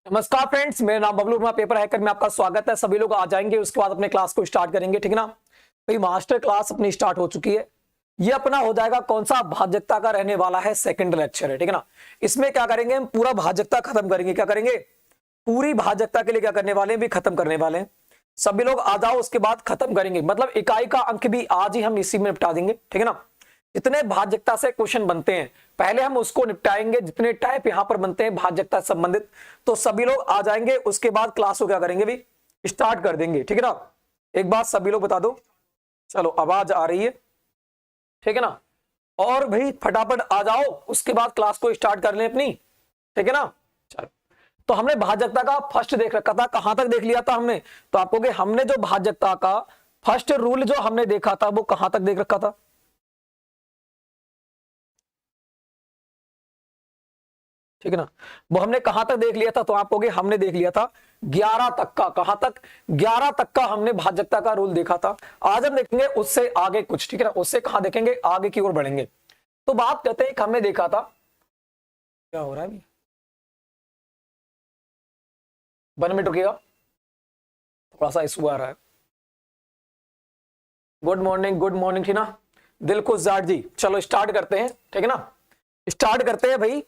नमस्कार फ्रेंड्स, मेरा नाम बबलू वर्मा, पेपर हैकर में आपका स्वागत है। सभी लोग आ जाएंगे, उसके बाद अपने क्लास को स्टार्ट करेंगे, ठीक है ना। भाई मास्टर क्लास अपनी स्टार्ट हो चुकी है। ये अपना हो जाएगा कौन सा, भाज्यता का रहने वाला है, सेकंड लेक्चर है, ठीक है ना। इसमें क्या करेंगे, हम पूरा भाज्यता खत्म करेंगे। क्या करेंगे, पूरी भाज्यता के लिए क्या करने वाले हैं, भी खत्म करने वाले हैं। सभी लोग आ जाओ, उसके बाद खत्म करेंगे। मतलब इकाई का अंक भी आज ही हम इसी में निपटा देंगे, ठीक है ना। जितने भाज्यता से क्वेश्चन बनते हैं पहले हम उसको निपटाएंगे, जितने टाइप यहां पर बनते हैं भाज्यता से संबंधित। तो सभी लोग आ जाएंगे, उसके बाद क्लास को क्या करेंगे, भी स्टार्ट कर देंगे, ठीक है ना। एक बात सभी लोग बता दो, चलो आवाज आ रही है, ठीक है ना। और भाई फटाफट आ जाओ, उसके बाद क्लास को स्टार्ट कर लें अपनी, ठीक है ना। चलो, तो हमने भाज्यता का फर्स्ट देख रखा था, कहां तक देख लिया था हमने। तो आपको कि हमने जो भाज्यता का फर्स्ट रूल जो हमने देखा था वो कहां तक देख रखा था, ठीक है ना। वो हमने कहां तक देख लिया था, तो आप कहोगे हमने देख लिया था 11 तक का। कहां तक, 11 तक का हमने भाज्यता का रूल देखा था। आज हम देखेंगे उससे आगे कुछ, ठीक है ना। उससे कहां देखेंगे, आगे की ओर बढ़ेंगे। तो बात कहते हैं कि हमने देखा था, क्या हो रहा है, 1 मिनट रुकिएगा, थोड़ा सा इशू आ रहा है। गुड मॉर्निंग, गुड मॉर्निंग, ठीक ना। दिलखुश जाट जी, चलो स्टार्ट करते हैं, ठीक है ना। स्टार्ट करते हैं भाई।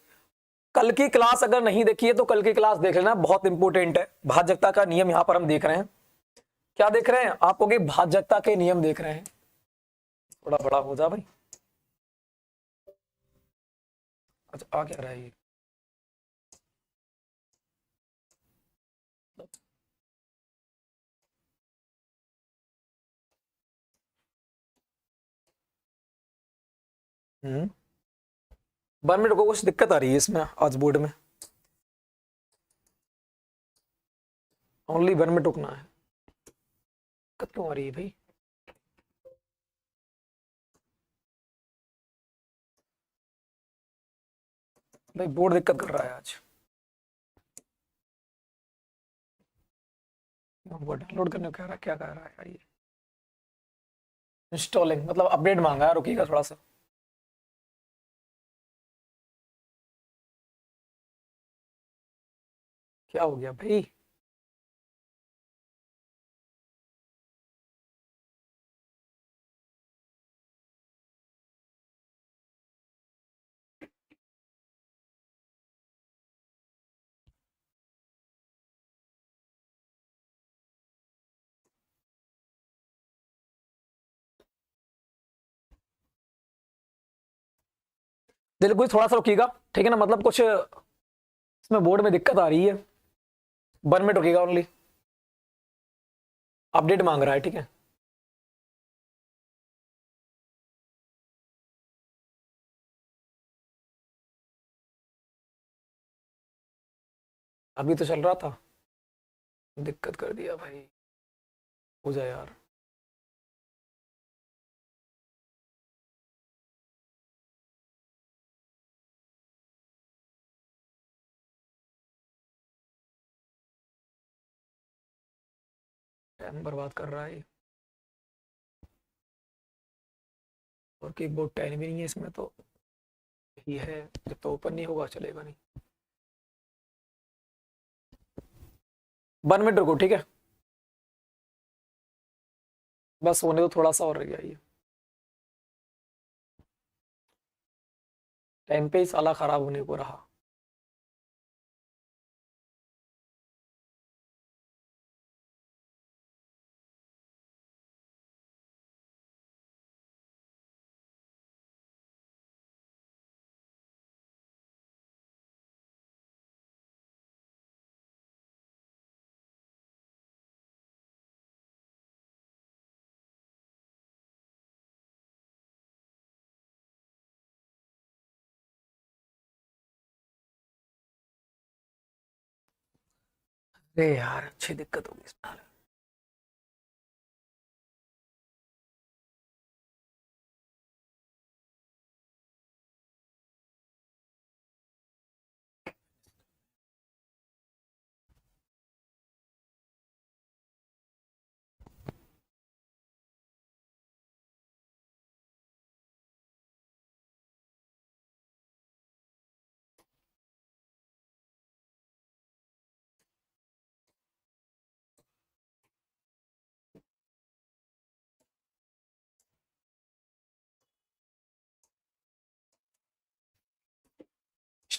कल की क्लास अगर नहीं देखी है तो कल की क्लास देख लेना, बहुत इंपॉर्टेंट है। भाज्यता का नियम यहां पर हम देख रहे हैं। क्या देख रहे हैं, आपको कि भाज्यता के नियम देख रहे हैं। थोड़ा बड़ा हो जा भाई। अच्छा, आ क्या रहा है ये। हम्म 1 मिनट को, कुछ दिक्कत आ रही है इसमें आज बोर्ड में। ओनली 1 मिनट रुकना है। दिक्कत क्यों आ रही है भाई। भाई बोर्ड दिक्कत कर रहा है आज। वो डाउनलोड करने को कह रहा है, क्या कह रहा है यार ये। इंस्टॉलिंग मतलब अपडेट मांगा है, रुकिएगा थोड़ा सा। क्या हो गया भाई। दिल कुछ थोड़ा सा रुकिएगा, ठीक है ना। मतलब कुछ इसमें बोर्ड में दिक्कत आ रही है। 1 मिनट रुकिएगा ओनली, अपडेट मांग रहा है, ठीक है। अभी तो चल रहा था, दिक्कत कर दिया भाई। हो जाए यार। टाइम बर्बाद कर रहा है। और की बोर्ड टाइम भी नहीं है इसमें तो। यही है, जब तो ओपन नहीं होगा चलेगा नहीं। 1 मिनट रुको, ठीक है। बस होने तो थोड़ा सा और रह गया ये। टाइम पे ही साला खराब होने को रहा। अरे यार, अच्छी दिक्कत होगी इसमें।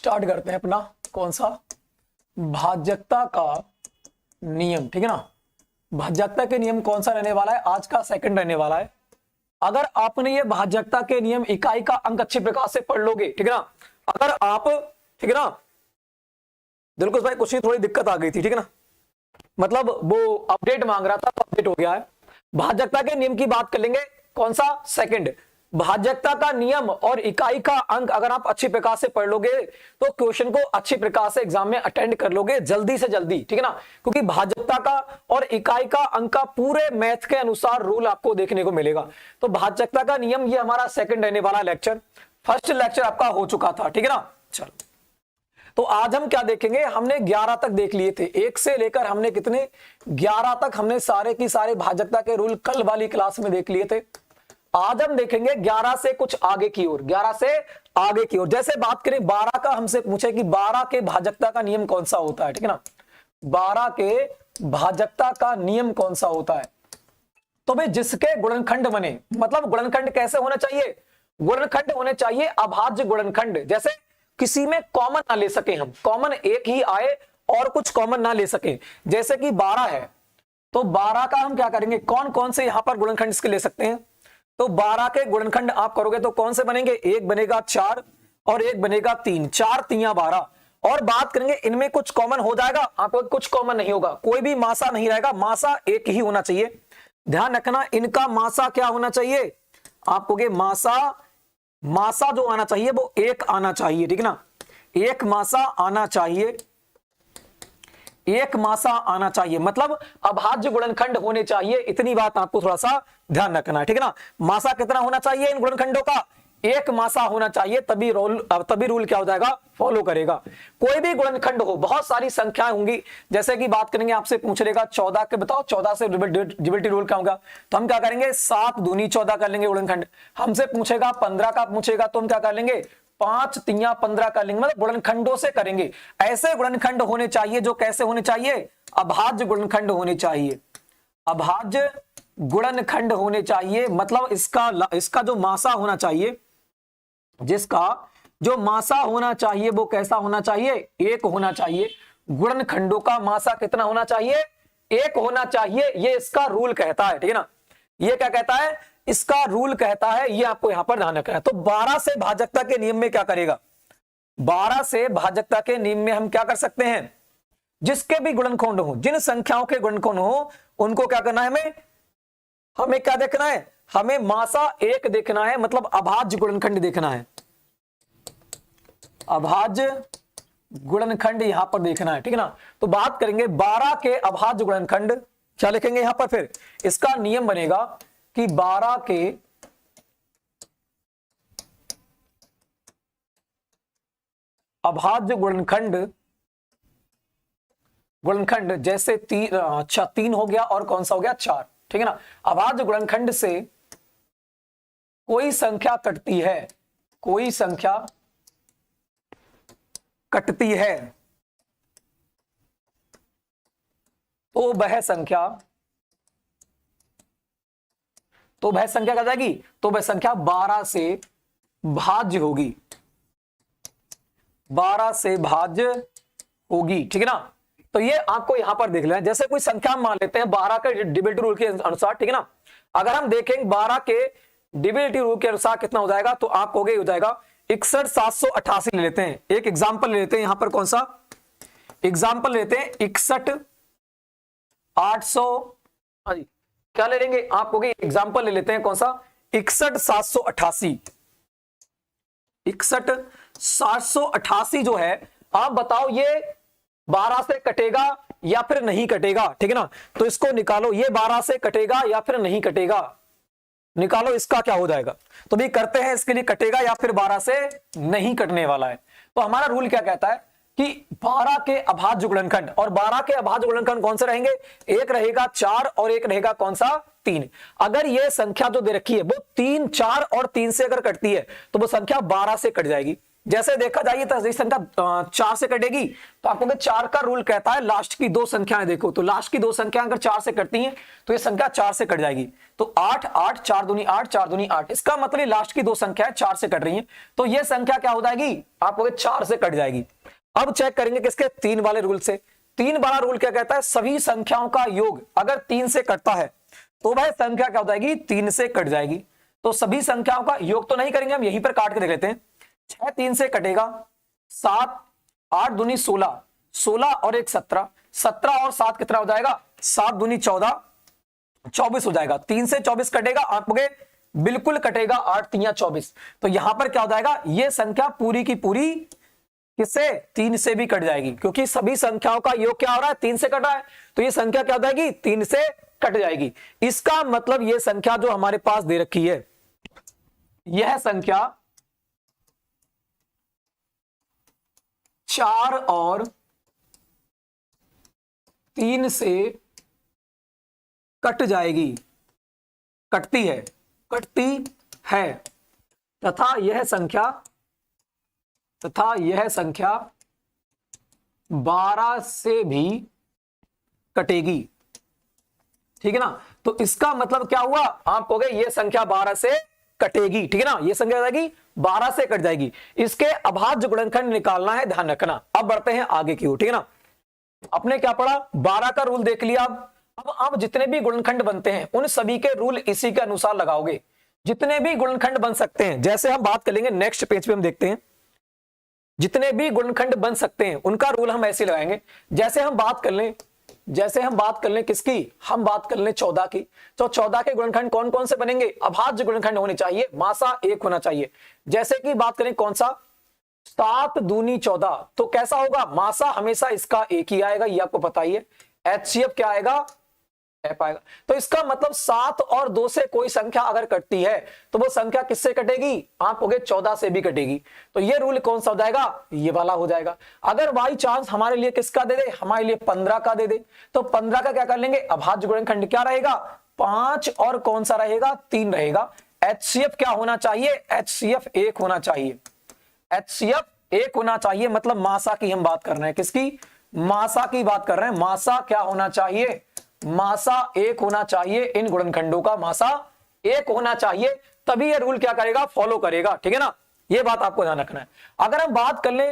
स्टार्ट करते हैं अपना कौन सा भाज्यता का नियम, ठीक है ना। भाज्यता के नियम कौन सा रहने वाला है, आज का सेकंड रहने वाला है। अगर आपने ये भाज्यता के नियम इकाई का अंक अच्छे प्रकार से पढ़ लोगे, ठीक है ना, अगर आप, ठीक है ना, दिलकुश भाई कुछ ही थोड़ी दिक्कत आ गई थी, ठीक है ना, मतलब वो अपडेट मांग रहा था तो अपडेट हो गया है। भाज्यता के नियम की बात कर लेंगे, कौन सा, सेकंड। भाज्यता का नियम और इकाई का अंक अगर आप अच्छी प्रकार से पढ़ लोगे तो क्वेश्चन को अच्छी प्रकार से एग्जाम में अटेंड कर लोगे जल्दी से जल्दी, ठीक है ना, क्योंकि भाज्यता का और इकाई का अंक का पूरे मैथ के अनुसार रूल आपको देखने को मिलेगा। तो भाज्यता का नियम ये हमारा सेकंड रहने वाला लेक्चर, फर्स्ट लेक्चर आपका हो चुका था, ठीक है ना। चलो तो आज हम क्या देखेंगे, हमने 11 तक देख लिए थे, 1 से लेकर हमने कितने 11 तक हमने सारे की सारे भाज्यता के रूल कल वाली क्लास में देख लिए थे। आज हम देखेंगे 11 से कुछ आगे की ओर, 11 से आगे की ओर। जैसे बात करें 12 का, हमसे पूछे कि 12 के भाज्यता का नियम कौन सा होता है, ठीक है ना, 12 के भाज्यता का नियम कौन सा होता है। तो भाई जिसके गुणनखंड बने, मतलब गुणनखंड कैसे होना चाहिए, गुणनखंड होने चाहिए अभाज्य गुणनखंड। जैसे किसी में कॉमन ना ले सके, हम कॉमन एक ही आए और कुछ कॉमन ना ले सके। जैसे कि 12 है तो 12 का हम क्या करेंगे, कौन कौन से यहां पर गुणनखंड इसके ले सकते हैं। तो 12 के गुणनखंड आप करोगे तो कौन से बनेंगे, एक बनेगा 4 और एक बनेगा 3, 4 3 12। और बात करेंगे इनमें कुछ कॉमन हो जाएगा, आपको कुछ कॉमन नहीं होगा, कोई भी मासा नहीं रहेगा, मासा एक ही होना चाहिए। ध्यान रखना इनका मासा क्या होना चाहिए, आप कहोगे मासा जो आना चाहिए वो एक आना चाहिए, ठीक है ना, एक मासा आना चाहिए, एक मासा आना चाहिए, मतलब अभाज्य गुणनखंड होने चाहिए। इतनी बात आपको थोड़ा सा ध्यान रखना है, ठीक है ना। मासा कितना होना चाहिए इन गुणनखंडों का, एक मासा होना चाहिए, तभी रूल क्या हो जाएगा, फॉलो करेगा। कोई भी गुणनखंड हो, बहुत सारी संख्याएं होंगी, जैसे कि बात करेंगे आपसे पूछ लेगा 14 के, बताओ 14 से डिविजिबिलिटी रूल क्या होगा, तो हम क्या करेंगे 7 दूनी 14 कर लेंगे गुणनखंड। हमसे पूछेगा 15 का पूछेगा तो हम क्या कर लेंगे 5 3 15 कर लेंगे, मतलब गुणनखंडों से करेंगे। ऐसे गुणनखंड होने चाहिए जो कैसे होने चाहिए, अभाज्य गुणनखंड होने चाहिए, अभाज्य गुणनखंड होने चाहिए। मतलब इसका जो मासा होना चाहिए, जिसका जो मासा होना चाहिए वो कैसा होना चाहिए, एक होना चाहिए। गुणनखंडों का मासा कितना होना चाहिए, एक होना चाहिए, ये इसका रूल कहता है, ठीक है ना। ये क्या कहता है, इसका रूल कहता है, ये आपको यहां पर ध्यान रखना है। तो 12 से भाज्यता के नियम में क्या करेगा, 12 से भाज्यता के नियम में हम क्या कर सकते हैं, जिसके भी गुणनखंड हो, जिन संख्याओं के गुणनखंड हो उनको क्या करना है, हमें क्या देखना है, हमें मासा एक देखना है, मतलब अभाज्य गुणनखंड देखना है, अभाज्य गुणनखंड यहां पर देखना है, ठीक है ना। तो बात करेंगे 12 के अभाज्य गुणनखंड, क्या लिखेंगे यहां पर, फिर इसका नियम बनेगा कि 12 के अभाज्य गुणनखंड जैसे 3 हो गया और कौन सा हो गया 4, ठीक है ना। अभाज्य गुणनखंड से कोई संख्या कटती है, कोई संख्या कटती है तो वह संख्या क्या जाएगी, तो वह संख्या 12 से भाज्य होगी, 12 से भाज्य होगी, ठीक है ना। तो ये आपको यहां पर देख लेना, जैसे कोई संख्या मान लेते हैं 12 के डिविजिबिलिटी रूल के अनुसार, ठीक है ना। अगर हम देखेंगे 12 के डिविजिबिलिटी रूल के अनुसार कितना हो जाएगा, तो आप कहोगे हो जाएगा 61,788 ले लेते हैं। एक एग्जांपल ले लेते हैं यहां पर, कौन सा एग्जांपल लेते हैं, 61,800, हाँ जी क्या ले लेंगे, आप कहोगे एग्जांपल ले लेते हैं कौन सा 61,788, 61,788 जो है, आप बताओ ये 12 से कटेगा या फिर नहीं कटेगा, ठीक है ना। तो इसको निकालो, ये 12 से कटेगा या फिर नहीं कटेगा, निकालो इसका क्या हो जाएगा। तो भी करते हैं, इसके लिए कटेगा या फिर 12 से नहीं कटने वाला है। तो हमारा रूल क्या कहता है कि 12 के अभाज्य गुणनखंड, और 12 के अभाज्य गुणनखंड कौन से रहेंगे, एक रहेगा 4 और एक रहेगा कौन सा 3। अगर ये संख्या जो दे रखी है वो 3 4 और 3 से अगर कटती है तो वो संख्या 12 से कट जाएगी। जैसे देखा जाए तो ये संख्या 4 से कटेगी, तो आपको 4 का रूल कहता है लास्ट की दो संख्याएं देखो, तो लास्ट की दो संख्याएं अगर 4 से कटती हैं तो ये संख्या 4 से कट जाएगी। तो 8 8 4 दूनी 8 4 दूनी 8, इसका मतलब लास्ट की दो संख्याएं 4 से कट रही हैं, तो ये संख्या क्या हो जाएगी, आपको 4 से कट जाएगी। अब चेक करेंगे किसके, 3 वाले रूल से। 3 वाला रूल क्या कहता है, सभी संख्याओं का योग अगर 3 से कटता है तो वह संख्या क्या हो जाएगी, 3 से कट जाएगी। तो सभी संख्याओं का योग तो नहीं करेंगे, हम यहीं पर काट के देख लेते हैं। 6 3 से कटेगा, 7 8 दूनी 16, 16 और 1 17, 17 और 7 कितना हो जाएगा, 7 दूनी 14, 24 हो जाएगा। 3 से 24 कटेगा, आपको बिल्कुल कटेगा, 8 3 24। तो यहां पर क्या हो जाएगा, ये संख्या पूरी की पूरी किससे, 3 से भी कट जाएगी, क्योंकि सभी संख्याओं का योग क्या हो रहा है, 3 से कट रहा है, तो ये संख्या क्या हो जाएगी, 3 से कट जाएगी। इसका मतलब ये संख्या जो हमारे पास दे रखी है, यह संख्या 4 और 3 से कट जाएगी, कटती है तथा यह संख्या 12 से भी कटेगी, ठीक है ना। तो इसका मतलब क्या हुआ, आप कहोगे ये संख्या 12 से कटेगी, ठीक है ना, ये संख्या जाएगी 12 से कट जाएगी। इसके अभाज्य गुणनखंड निकालना है, ध्यान रखना। अब बढ़ते हैं आगे की ओर, ठीक है ना। आपने क्या पढ़ा, 12 का रूल देख लिया। अब आप जितने भी गुणनखंड बनते हैं उन सभी के रूल इसी के अनुसार लगाओगे, जितने भी गुणनखंड बन सकते हैं। जैसे हम बात करेंगे नेक्स्ट पेज पे, हम देखते हैं जितने भी गुणनखंड बन सकते हैं उनका रूल हम ऐसे लगाएंगे। जैसे हम बात कर लें किसकी, हम बात कर लें 14 की। तो 14 के गुणनखंड कौन कौन से बनेंगे, अभाज्य गुणनखंड होने चाहिए, मासा 1 होना चाहिए। जैसे कि बात करें कौन सा, 7 दूनी 14, तो कैसा होगा, मासा हमेशा इसका 1 ही आएगा, ये आपको पता ही है। HCF क्या आएगा, F आएगा। तो इसका मतलब 7 और 2 से कोई संख्या अगर कटती है तो वो संख्या किससे कटेगी, आप कहोगे 14 से भी कटेगी। तो ये रूल कौन सा हो जाएगा, ये वाला हो जाएगा। अगर बाई चांस हमारे लिए किसका दे दे, हमारे लिए 15 का दे दे, तो 15 का क्या कर लेंगे, अभाज्य गुणनखंड क्या रहेगा, 5 और कौन सा रहेगा, 3 रहेगा। HCF क्या होना चाहिए, HCF 1 होना चाहिए, HCF 1 होना चाहिए। मतलब मासा की हम बात कर रहे हैं, किसकी, मासा की बात कर रहे हैं। मासा क्या होना चाहिए, मासा 1 होना चाहिए, इन गुणनखंडों का मासा 1 होना चाहिए, तभी ये रूल क्या करेगा, फॉलो करेगा, ठीक है ना। ये बात आपको ध्यान रखना है। अगर हम बात कर ले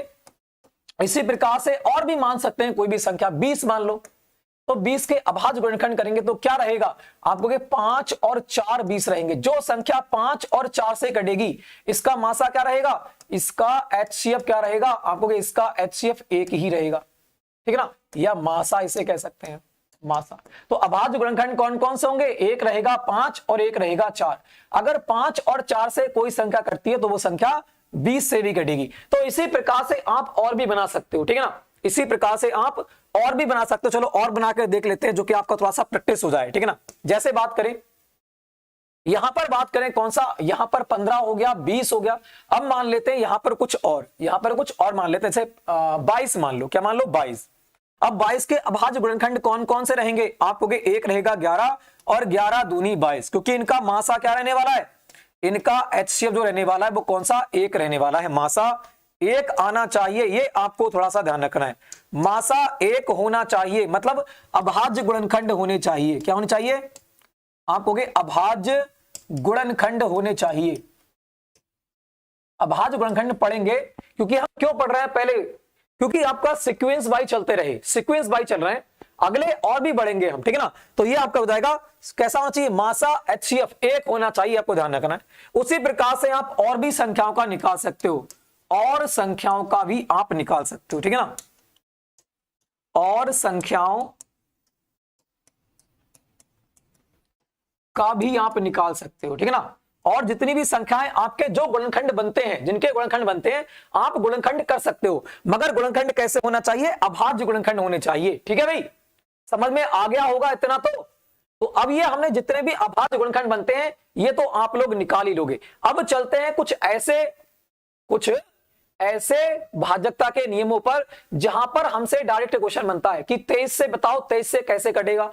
इसी प्रकार से और भी मान सकते हैं, कोई भी संख्या 20 मान लो, तो 20 के अभाज्य गुणनखंड करेंगे तो क्या रहेगा, आपको 5 और 4 20 रहेंगे। जो संख्या 5 और 4 से कटेगी इसका मासा क्या रहेगा, इसका HCF क्या रहेगा, आपको इसका HCF 1 ही रहेगा, ठीक है ना, या मासा इसे कह सकते हैं, मासा। तो अभाज्य गुणनखंड कौन कौन से होंगे, 1 रहेगा 5 और 1 रहेगा 4। अगर 5 और 4 से कोई संख्या कटती है तो वो संख्या 20 से भी कटेगी। तो इसी प्रकार से आप और भी बना सकते हो, ठीक है ना, इसी प्रकार से आप और भी बना सकते हो। चलो और बनाकर देख लेते हैं, जो कि आपका थोड़ा सा प्रैक्टिस हो जाए, ठीक है ना। जैसे बात करें, यहां पर बात करें कौन सा, यहां पर 15 हो गया, 20 हो गया। अब मान लेते हैं यहां पर कुछ और मान लेते हैं, जैसे 22 मान लो, क्या मान लो, 22। अब 22 के अभाज्य गुणनखंड कौन कौन से रहेंगे, आपको 1 रहेगा 11 और 11 दूनी 22, क्योंकि इनका मासा क्या रहने वाला है, इनका HCF जो रहने वाला है वो कौन सा, 1 रहने वाला है। मासा 1 आना चाहिए, ये आपको थोड़ा सा ध्यान रखना है। मासा 1 होना चाहिए, मतलब अभाज्य गुणनखंड होने चाहिए। क्या होने चाहिए, आप कहोगे अभाज्य गुणनखंड होने चाहिए। अभाज्य गुणनखंड पढ़ेंगे, क्योंकि हम क्यों पढ़ रहे हैं, पहले क्योंकि आपका सीक्वेंस बाई चलते रहे, सीक्वेंस बाई चल रहे हैं, अगले और भी बढ़ेंगे हम, ठीक है ना। तो ये आपका हो जाएगा, कैसा होना चाहिए, मासा HCF 1 होना चाहिए, आपको ध्यान रखना है। उसी प्रकार से आप और भी संख्याओं का निकाल सकते हो, और संख्याओं का भी आप निकाल सकते हो, ठीक है ना, और संख्याओं का भी आप निकाल सकते हो, ठीक है ना। और जितनी भी संख्याएं आपके जो गुणनखंड बनते हैं, जिनके गुणनखंड बनते हैं, आप गुणनखंड कर सकते हो, मगर गुणनखंड कैसे होना चाहिए, अभाज्य गुणनखंड होने चाहिए, ठीक है भाई, समझ में आ गया होगा इतना। तो अब ये हमने जितने भी अभाज्य गुणनखंड बनते हैं ये तो आप लोग निकाल ही लोगे। अब चलते हैं कुछ ऐसे भाजकता के नियमों पर, जहां पर हमसे डायरेक्ट क्वेश्चन बनता है कि 23 से बताओ 23 से कैसे कटेगा,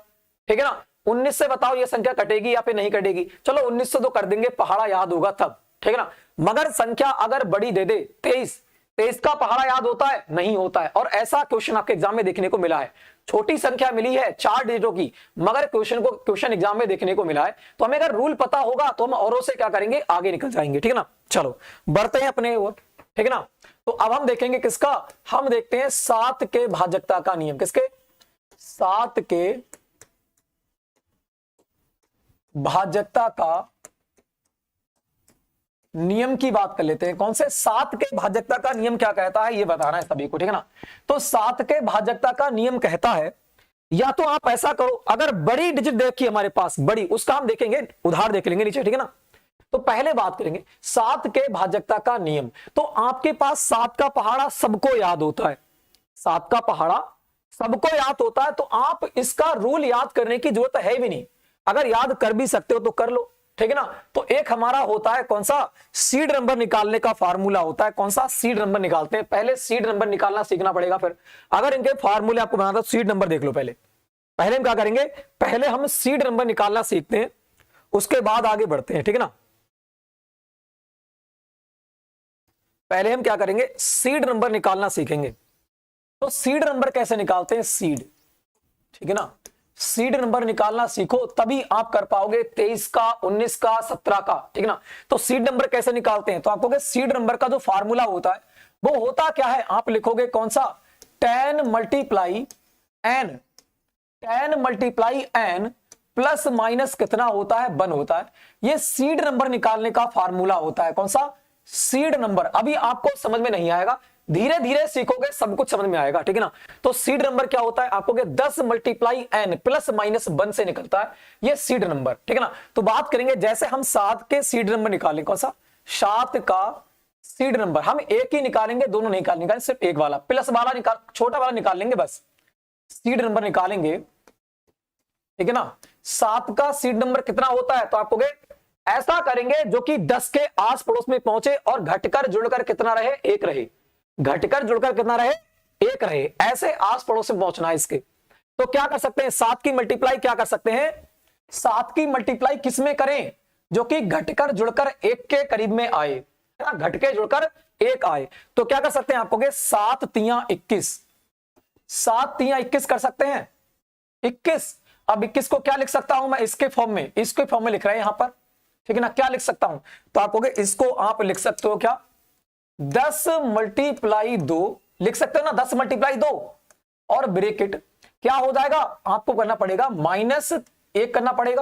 ठीक है ना। 19 से बताओ ये संख्या कटेगी या फिर नहीं कटेगी। चलो 19 से तो कर देंगे, पहाड़ा याद होगा तब, ठीक है ना। मगर संख्या अगर बड़ी दे दे 23, 23 का पहाड़ा याद होता है? नहीं होता है। और ऐसा क्वेश्चन आपके एग्जाम में देखने को मिला है, छोटी संख्या मिली है 4 डिजिटों की, मगर क्वेश्चन एग्जाम में देखने को मिला है। तो हमें अगर रूल पता होगा तो हम औरों से क्या करेंगे, आगे निकल जाएंगे। ठीक है ना, चलो बढ़ते हैं अपने ओर। ठीक है ना, तो अब हम देखेंगे किसका, हम देखते हैं 7 के भाजकता का नियम। किसके? 7 के भाजकता का नियम की बात कर लेते हैं। कौन से? 7 के भाजकता का नियम क्या कहता है ये बताना है सभी को। ठीक है ना, तो 7 के भाजकता का नियम कहता है, या तो आप ऐसा करो, अगर बड़ी डिजिट देखिए हमारे पास बड़ी, उसका हम देखेंगे, उधार देख लेंगे नीचे। ठीक है ना, तो पहले बात करेंगे 7 के भाजकता का नियम। तो आपके पास 7 का पहाड़ा सबको याद होता है, 7 का पहाड़ा सबको याद होता है, तो आप इसका रूल याद करने की जरूरत है भी नहीं। अगर याद कर भी सकते हो तो कर लो। ठीक है ना, तो एक हमारा होता है कौन सा, सीड नंबर निकालने का फार्मूला होता है। कौन सा? सीड नंबर निकालते हैं। पहले सीड नंबर निकालना सीखना पड़ेगा। फिर अगर इनके फार्मूले आपको बनाना, तो सीड नंबर देख लो। पहले हम क्या करेंगे, पहले हम सीड नंबर निकालना सीखते हैं, उसके बाद आगे बढ़ते हैं। ठीक है ना, पहले हम क्या करेंगे, सीड नंबर निकालना सीखेंगे। तो सीड नंबर कैसे निकालते हैं, सीड। ठीक है ना, सीड नंबर निकालना सीखो, तभी आप कर पाओगे 23 का, 19 का, 17 का। ठीक है ना, तो सीड नंबर कैसे निकालते हैं, तो आप कहोगे सीड नंबर का जो फार्मूला होता है वो होता क्या है, आप लिखोगे कौन सा, 10 multiply N, 10 multiply N plus minus कितना होता है, 1 होता है। ये सीड नंबर निकालने का फार्मूला होता है। कौन सा? Seed number. अभी आपको समझ में नहीं आएगा, धीरे धीरे सीखोगे सब कुछ समझ में आएगा। ठीक है ना, तो सीड नंबर क्या होता है, आपको 10 मल्टीप्लाई एन प्लस माइनस 1 से निकलता है, ये सीड नंबर। ठीक है ना, तो बात करेंगे जैसे हम 7 के सीड नंबर निकालें। कौन सा? 7 का सीड नंबर हम एक ही निकालेंगे, दोनों नहीं निकालेंगे, सिर्फ एक वाला, प्लस वाला निकाल, छोटा वाला निकाल लेंगे, बस सीड नंबर निकालेंगे। ठीक है ना, 7 का सीड नंबर कितना होता है, तो आपको ऐसा करेंगे जो कि 10 के आस पड़ोस में पहुंचे और घटकर जुड़कर कितना रहे, 1 रहे। घटकर जुड़कर कितना रहे, 1 रहे। ऐसे आस पड़ोस में पहुंचना है इसके। तो क्या कर सकते हैं, 7 की मल्टीप्लाई क्या कर सकते हैं, 7 की मल्टीप्लाई किस में करें, जो कि घटकर जुड़कर 1 के करीब में आए, है ना, घट के जुड़कर 1 आए। तो क्या कर सकते हैं, आप कहोगे 7 तियां 21, 7 तियां 21 कर सकते हैं, 21। अब 21 को क्या लिख सकता हूं मैं, इसके फॉर्म में, इसके फॉर्म में लिख रहे हैं यहां पर। ठीक है ना, क्या लिख सकता हूं, तो आप कहोगे इसको आप लिख सकते हो क्या, 10 मल्टीप्लाई 2 लिख सकते हो ना, 10 मल्टीप्लाई 2 और ब्रेकेट क्या हो जाएगा, आपको करना पड़ेगा -1 करना पड़ेगा,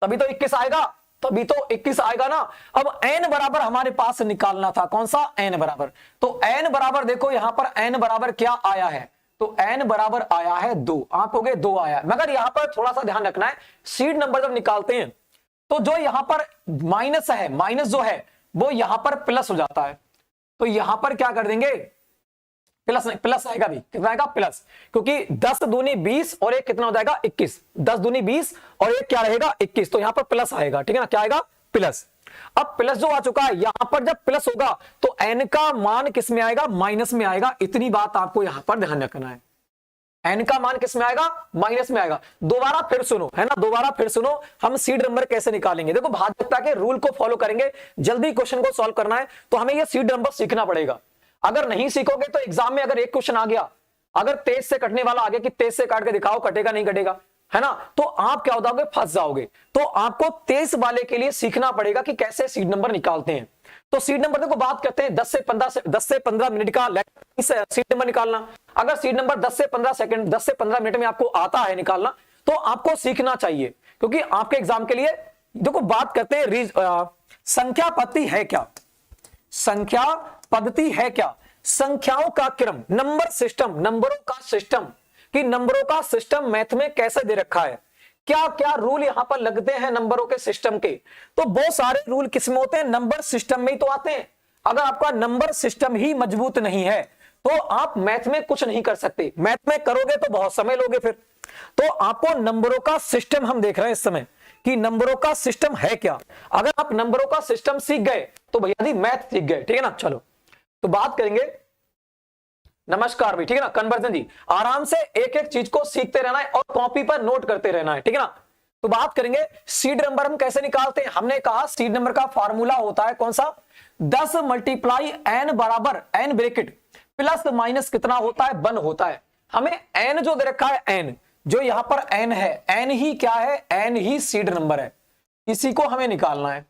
तभी तो 21 आएगा, तभी तो 21 आएगा ना। अब n बराबर हमारे पास निकालना था, कौन सा, n बराबर। तो n बराबर देखो यहां पर n बराबर क्या आया है, तो n बराबर आया है 2, आप हो गए 2 आया। मगर यहां पर थोड़ा सा ध्यान रखना है, सीड नंबर जब निकालते हैं तो जो यहां पर माइनस है, माइनस जो है वो यहां पर प्लस हो जाता है। तो यहां पर क्या कर देंगे, प्लस, प्लस आएगा भी, कितना आएगा, प्लस, क्योंकि 10 दूनी 20 और एक कितना हो जाएगा, 21, 10 दूनी 20 और एक क्या रहेगा, 21, तो यहां पर प्लस आएगा। ठीक है ना, क्या आएगा, प्लस। अब प्लस जो आ चुका है, यहां पर जब प्लस होगा तो n का मान किस में आएगा, माइनस में आएगा। इतनी बात आपको यहां पर ध्यान रखना है, n का मान किस में आएगा, माइनस में आएगा। दोबारा फिर सुनो, है ना, दोबारा फिर सुनो, हम सीड नंबर कैसे निकालेंगे। देखो भाजकता के रूल को फॉलो करेंगे, जल्दी क्वेश्चन को सॉल्व करना है तो हमें ये सीड नंबर सीखना पड़ेगा। अगर नहीं सीखोगे तो एग्जाम में अगर एक क्वेश्चन आ गया, अगर 23 से कटने वाला आ गया कि 23 से काट के दिखाओ, कटेगा नहीं कटेगा, है ना, तो आप क्या हो जाओगे, फंस जाओगे। तो आपको 23 वाले के लिए सीखना पड़ेगा कि कैसे सीड नंबर निकालते हैं। तो सीड नंबर देखो बात करते हैं 10 से 15 मिनट का सीड नंबर निकालना। अगर सीड नंबर 10 से 15 सेकंड, 10 से 15 मिनट में आपको आता है निकालना, तो आपको सीखना चाहिए, क्योंकि आपके एग्जाम के लिए देखो बात करते हैं संख्या पद्धति है क्या, संख्या पद्धति है क्या, संख्याओं का क्रम, नंबर सिस्टम, नंबरों का सिस्टम, कि नंबरों का सिस्टम मैथ में कैसे दे रखा है, क्या क्या रूल यहां पर लगते हैं नंबरों के सिस्टम के। तो बहुत सारे रूल किसमें होते हैं, नंबर सिस्टम में ही तो आते हैं। अगर आपका नंबर सिस्टम ही मजबूत नहीं है तो आप मैथ में कुछ नहीं कर सकते, मैथ में करोगे तो बहुत समय लोगे फिर। तो आपको नंबरों का सिस्टम हम देख रहे हैं इस समय कि नंबरों का सिस्टम है क्या। अगर आप नंबरों का सिस्टम सीख गए तो भैया जी मैथ सीख गए। ठीक है ना, चलो तो बात करेंगे, नमस्कार भी, ठीक है ना, कन्वर्जन जी, आराम से एक एक चीज को सीखते रहना है और कॉपी पर नोट करते रहना है। ठीक है ना, तो बात करेंगे सीड नंबर हम कैसे निकालते हैं। हमने कहा सीड नंबर का फार्मूला होता है कौन सा, 10 मल्टीप्लाई n बराबर n ब्रैकेट प्लस माइनस कितना होता है, 1 होता है। हमें n जो दे रखा है, n जो यहां पर n है, n ही क्या है, n ही सीड नंबर है, इसी को हमें निकालना है।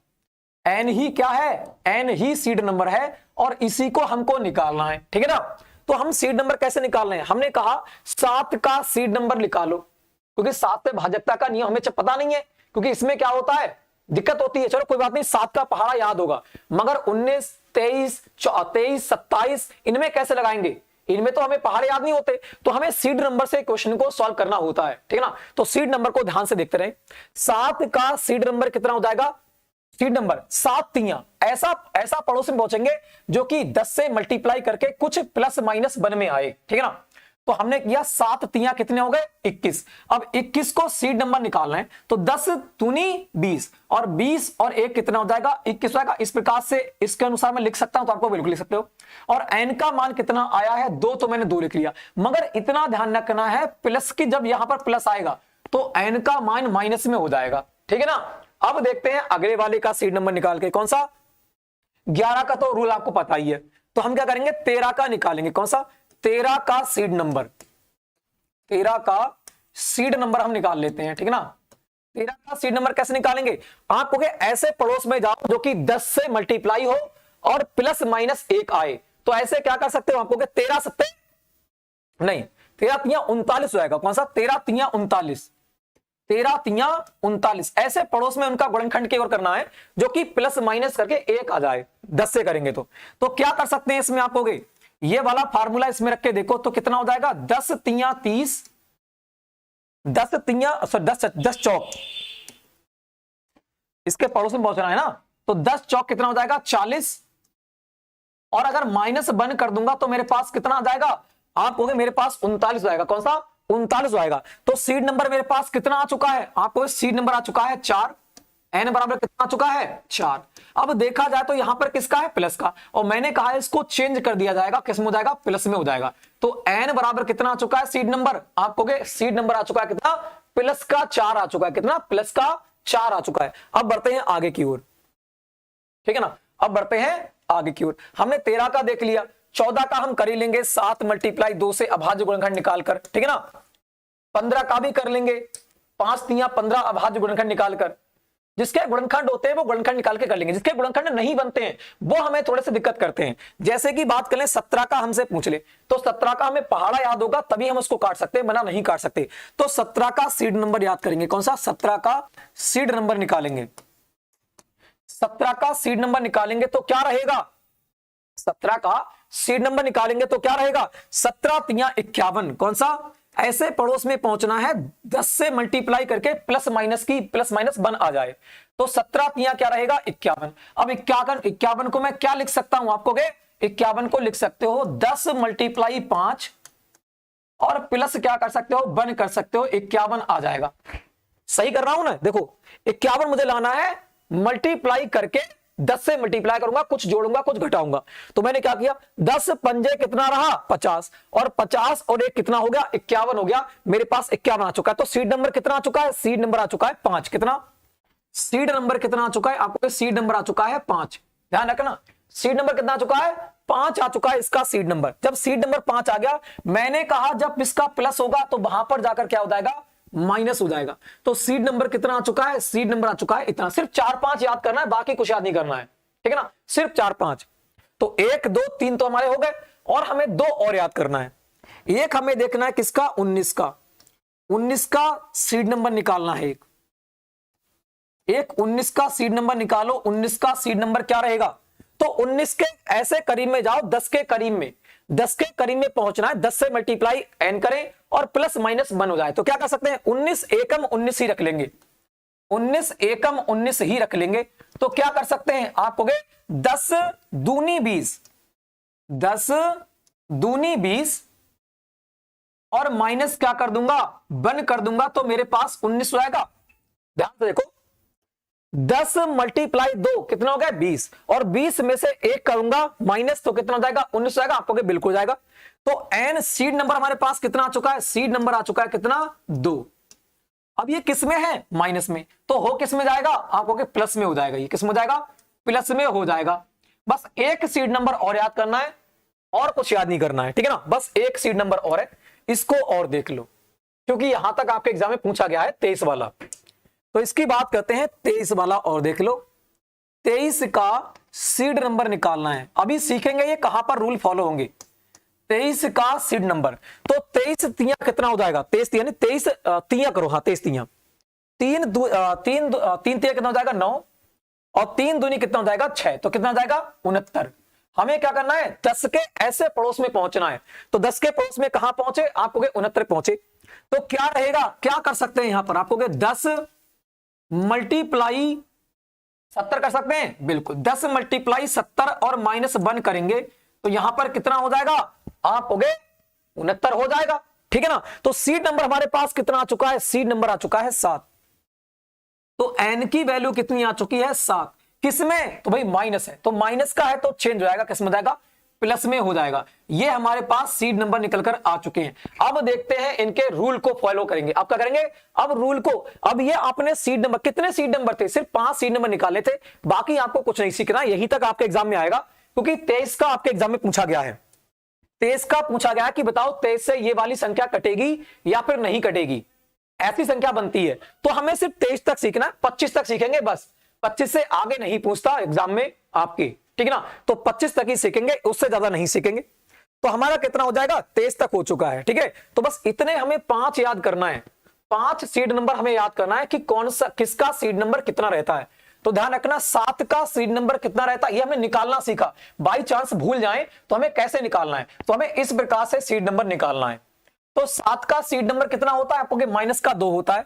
n ही क्या है, n ही सीड नंबर है और इसी को हमको निकालना है, ठीक है ना। तो हम सीड नंबर कैसे निकालना है, हमने कहा 7 का सीड नंबर निकालो, क्योंकि 7 से भाजकता का नियम हमें पता नहीं है, क्योंकि इसमें क्या होता है, दिक्कत होती है। चलो कोई बात नहीं, 7 का पहाड़ा याद होगा, मगर 19, 23, 23, 27 इनमें कैसे लगाएंगे, इनमें तो हमें पहाड़ याद नहीं होते, तो हमें सीड नंबर से क्वेश्चन को सॉल्व करना होता है, ठीक है ना। तो सीड नंबर को ध्यान से देखते रहे। 7 का सीड नंबर कितना हो जाएगा, सीड नंबर 7 तियां, ऐसा पड़ोस में पहुंचेंगे जो कि 10 से मल्टीप्लाई करके कुछ प्लस माइनस 1 में आए, ठीक है ना। तो हमने किया 7 तियां कितने हो गए, 21। अब 21 को सीड नंबर निकालना है, तो 10 दूनी 20 और 20 और 1 कितना हो जाएगा, 21 हो जाएगा। इस प्रकार से इसके अनुसार मैं लिख सकता हूं, तो आपको बिल्कुल लिख सकते हो। और n का मान कितना आया है, 2, तो मैंने 2 लिख लिया, मगर इतना ध्यान रखना है प्लस की, जब यहां पर प्लस आएगा तो n का मान माइनस में हो जाएगा, ठीक है ना। अब देखते हैं अगले वाले का सीड नंबर निकाल के, कौन सा, 11 का तो रूल आपको पता ही है, तो हम क्या करेंगे, 13 का निकालेंगे। कौन सा, 13 का सीड नंबर, 13 का सीड नंबर हम निकाल लेते हैं, ठीक है ना। 13 का सीड नंबर कैसे निकालेंगे, आप कहोगे ऐसे पड़ोस में जाओ जो कि 10 से मल्टीप्लाई हो और प्लस माइनस 1 आए, तो ऐसे क्या कर सकते हो, आप कहोगे 13 सत्ते नहीं, 13 तियां 39 हो जाएगा। कौन सा, 13 तियां 39, 13 तियां 39, ऐसे पड़ोस में उनका गुणनखंड की ओर करना है जो कि प्लस माइनस करके 1 आ जाए, 10 से करेंगे तो क्या कर सकते हैं इसमें, आप कहोगे ये वाला फार्मूला इसमें रख के देखो तो कितना हो जाएगा, 10 तियां 30, 10 तियां 10 चौक, इसके पड़ोस में पहुंचना है ना, तो 10 चौक कितना हो जाएगा, 40। और अगर माइनस 1 कर दूंगा तो मेरे पास कितना आ जाएगा, आप कहोगे मेरे पास 39 आएगा। कौन सा, 39 आएगा। तो सीड नंबर मेरे पास कितना आ चुका है, आपको सीड नंबर आ चुका है 4, n बराबर कितना आ चुका है, 4। अब देखा जाए तो यहां पर किसका है, प्लस का, और मैंने कहा इसको चेंज कर दिया जाएगा, किस में हो जाएगा, प्लस में हो जाएगा। तो n बराबर कितना आ चुका है सीड नंबर, आप कहोगे सीड नंबर आ चुका है कितना, प्लस का 4 आ चुका है, कितना, प्लस का 4 आ चुका है। अब बढ़ते हैं आगे की ओर, ठीक है ना, अब बढ़ते हैं आगे की ओर। हमने 13 का देख लिया, 14 का हम कर ही लेंगे, 7 मल्टीप्लाई 2 से अभाज्य गुणनखंड निकालकर, ठीक है ना। 15 का भी कर लेंगे, 5 तियां 15 अभाज्य गुणनखंड निकालकर, जिसके गुणनखंड होते हैं वो गुणनखंड निकाल के कर लेंगे, जिसके गुणनखंड नहीं बनते हैं वो हमें थोड़े से दिक्कत करते हैं। जैसे कि बात करें 17 का, हमसे पूछ ले तो 17 का हमें पहाड़ा याद होगा तभी हम उसको काट सकते हैं, वरना नहीं काट सकते। तो 17 का सीड नंबर याद करेंगे, कौन सा, 17 का सीड नंबर निकालेंगे। 17 का सीड नंबर निकालेंगे तो क्या रहेगा, 17 का सीड नंबर निकालेंगे तो क्या रहेगा, 17 तियां 51। कौन सा, ऐसे पड़ोस में पहुंचना है 10 से मल्टीप्लाई करके प्लस माइनस 1 आ जाए, तो 17 तियां क्या रहेगा, 51। अब 51 को मैं क्या लिख सकता हूं, आपको 51 को लिख सकते हो 10 मल्टीप्लाई 5 और प्लस क्या कर सकते हो, 1 कर सकते हो, 51 आ जाएगा। सही कर रहा हूं ना, देखो 51 मुझे लाना है, मल्टीप्लाई करके 10 से मल्टीप्लाई करूंगा, कुछ जोड़ूंगा कुछ घटाऊंगा। तो मैंने क्या किया, 10 पंजे कितना रहा, 50, और 50 और 1 कितना हो गया, 51 हो गया, मेरे पास 51 आ चुका है। तो सीड नंबर कितना आ चुका है, सीड नंबर आ चुका है 5। कितना, सीड नंबर कितना आ चुका है, आपको सीड नंबर आ चुका है 5। ध्यान रखना, सीड नंबर कितना आ चुका है, 5 आ चुका है इसका सीड नंबर। जब सीड नंबर 5 आ गया, मैंने कहा जब इसका प्लस होगा तो वहां पर जाकर क्या हो जाएगा, माइनस हो जाएगा। तो सीड नंबर कितना आ चुका है, सीड नंबर आ चुका है इतना। सिर्फ 4-5 याद करना है, बाकी कुछ याद नहीं करना है, ठीक है ना, सिर्फ 4-5। तो 1 2 3 तो हमारे हो गए, और हमें 2 और याद करना है। एक हमें देखना है किसका, 19 का, 19 का सीड नंबर निकालना है। एक 19 का सीड नंबर निकालो, 19 का सीड नंबर क्या रहेगा, तो 19 के ऐसे करीब में जाओ, 10 के करीब में, 10 के करीब में पहुंचना है, 10 से मल्टीप्लाई n करें और प्लस माइनस 1 हो जाए। तो क्या कर सकते हैं, 19 एकम 19 ही रख लेंगे, 19 एकम 19 ही रख लेंगे। तो क्या कर सकते हैं, आप कहोगे 10 दूनी 20, 10 दूनी 20 और माइनस क्या कर दूंगा, 1 कर दूंगा, तो मेरे पास 19 हो जाएगा। ध्यान से देखो, 10 मल्टीप्लाई 2 कितना हो गया, 20, और 20 में से 1 करूंगा माइनस, तो कितना हो जाएगा, 19 हो जाएगा। आपको बिल्कुल हो जाएगा। तो n सीड नंबर हमारे पास कितना आ चुका है, सीड नंबर आ चुका है कितना, 2। अब ये किस में है, माइनस में, तो हो किस में जाएगा, आपको प्लस में हो जाएगा। ये किस में हो जाएगा, प्लस में हो जाएगा। बस एक सीड नंबर और याद करना है और कुछ याद नहीं करना है, ठीक है ना। बस एक सीड नंबर और है, इसको और देख लो, क्योंकि यहां तक आपके एग्जाम में पूछा गया है 23 वाला। तो इसकी बात करते हैं 23 वाला और देख लो। 23 का सीड नंबर निकालना है। अभी सीखेंगे ये कहां पर रूल फॉलो होंगे। 23 का सीड नंबर, तो 23 तिया कितना हो जाएगा, 23 तिया नहीं 23 तिया करो, हाँ 23 तिया, तीन तिया कितना हो जाएगा 9, और 3 दूनी कितना हो जाएगा 6, तो कितना हो जाएगा 69। हमें क्या करना है 10 के ऐसे पड़ोस में पहुंचना है। तो 10 के पड़ोस में कहां पहुंचे, आपको 69 पहुंचे। तो क्या रहेगा, क्या कर सकते हैं यहां पर, आपको 10 मल्टीप्लाई 70 कर सकते हैं, बिल्कुल 10 मल्टीप्लाई 70 और -1 करेंगे तो यहां पर कितना हो जाएगा, आप हो गए 69 हो जाएगा, ठीक है ना। तो सीड नंबर हमारे पास कितना आ चुका है, सीड नंबर आ चुका है 7। तो एन की वैल्यू कितनी आ चुकी है 7, किसमें, तो भाई माइनस है, तो माइनस का है तो चेंज हो जाएगा, किस में जाएगा, प्लस में हो जाएगा। ये हमारे पास सीड नंबर निकलकर आ चुके हैं। अब देखते हैं इनके रूल को फॉलो करेंगे। अब क्या करेंगे, अब रूल को, अब ये अपने सीड नंबर, कितने सीड नंबर थे, सिर्फ 5 सीड नंबर निकाले थे, बाकी आपको कुछ नहीं सीखना, यही तक आपके एग्जाम में आएगा, क्योंकि 23 का आपके एग्जाम में पूछा गया है। 23 का पूछा गया है कि बताओ 23 से ये वाली संख्या कटेगी या फिर नहीं कटेगी, ऐसी संख्या बनती है। तो हमें सिर्फ 23 तक सीखना है, 25 तक सीखेंगे बस, 25 से आगे नहीं पूछता एग्जाम में आपके, ठीक है ना। तो 25 तक ही सीखेंगे, उससे ज्यादा नहीं सीखेंगे। तो हमारा कितना हो जाएगा, 23 तक हो चुका है, ठीक है। तो बस इतने हमें 5 याद करना है, 5 सीड नंबर हमें याद करना है कि कौन सा, किसका सीड नंबर कितना रहता है। तो ध्यान रखना 7 का सीड नंबर कितना रहता है, ये हमें निकालना सीखा। बाई चांस भूल जाएं तो हमें कैसे निकालना है, तो हमें इस प्रकार से सीड नंबर निकालना है। तो 7 का सीड नंबर कितना होता है, आपको -2 होता है।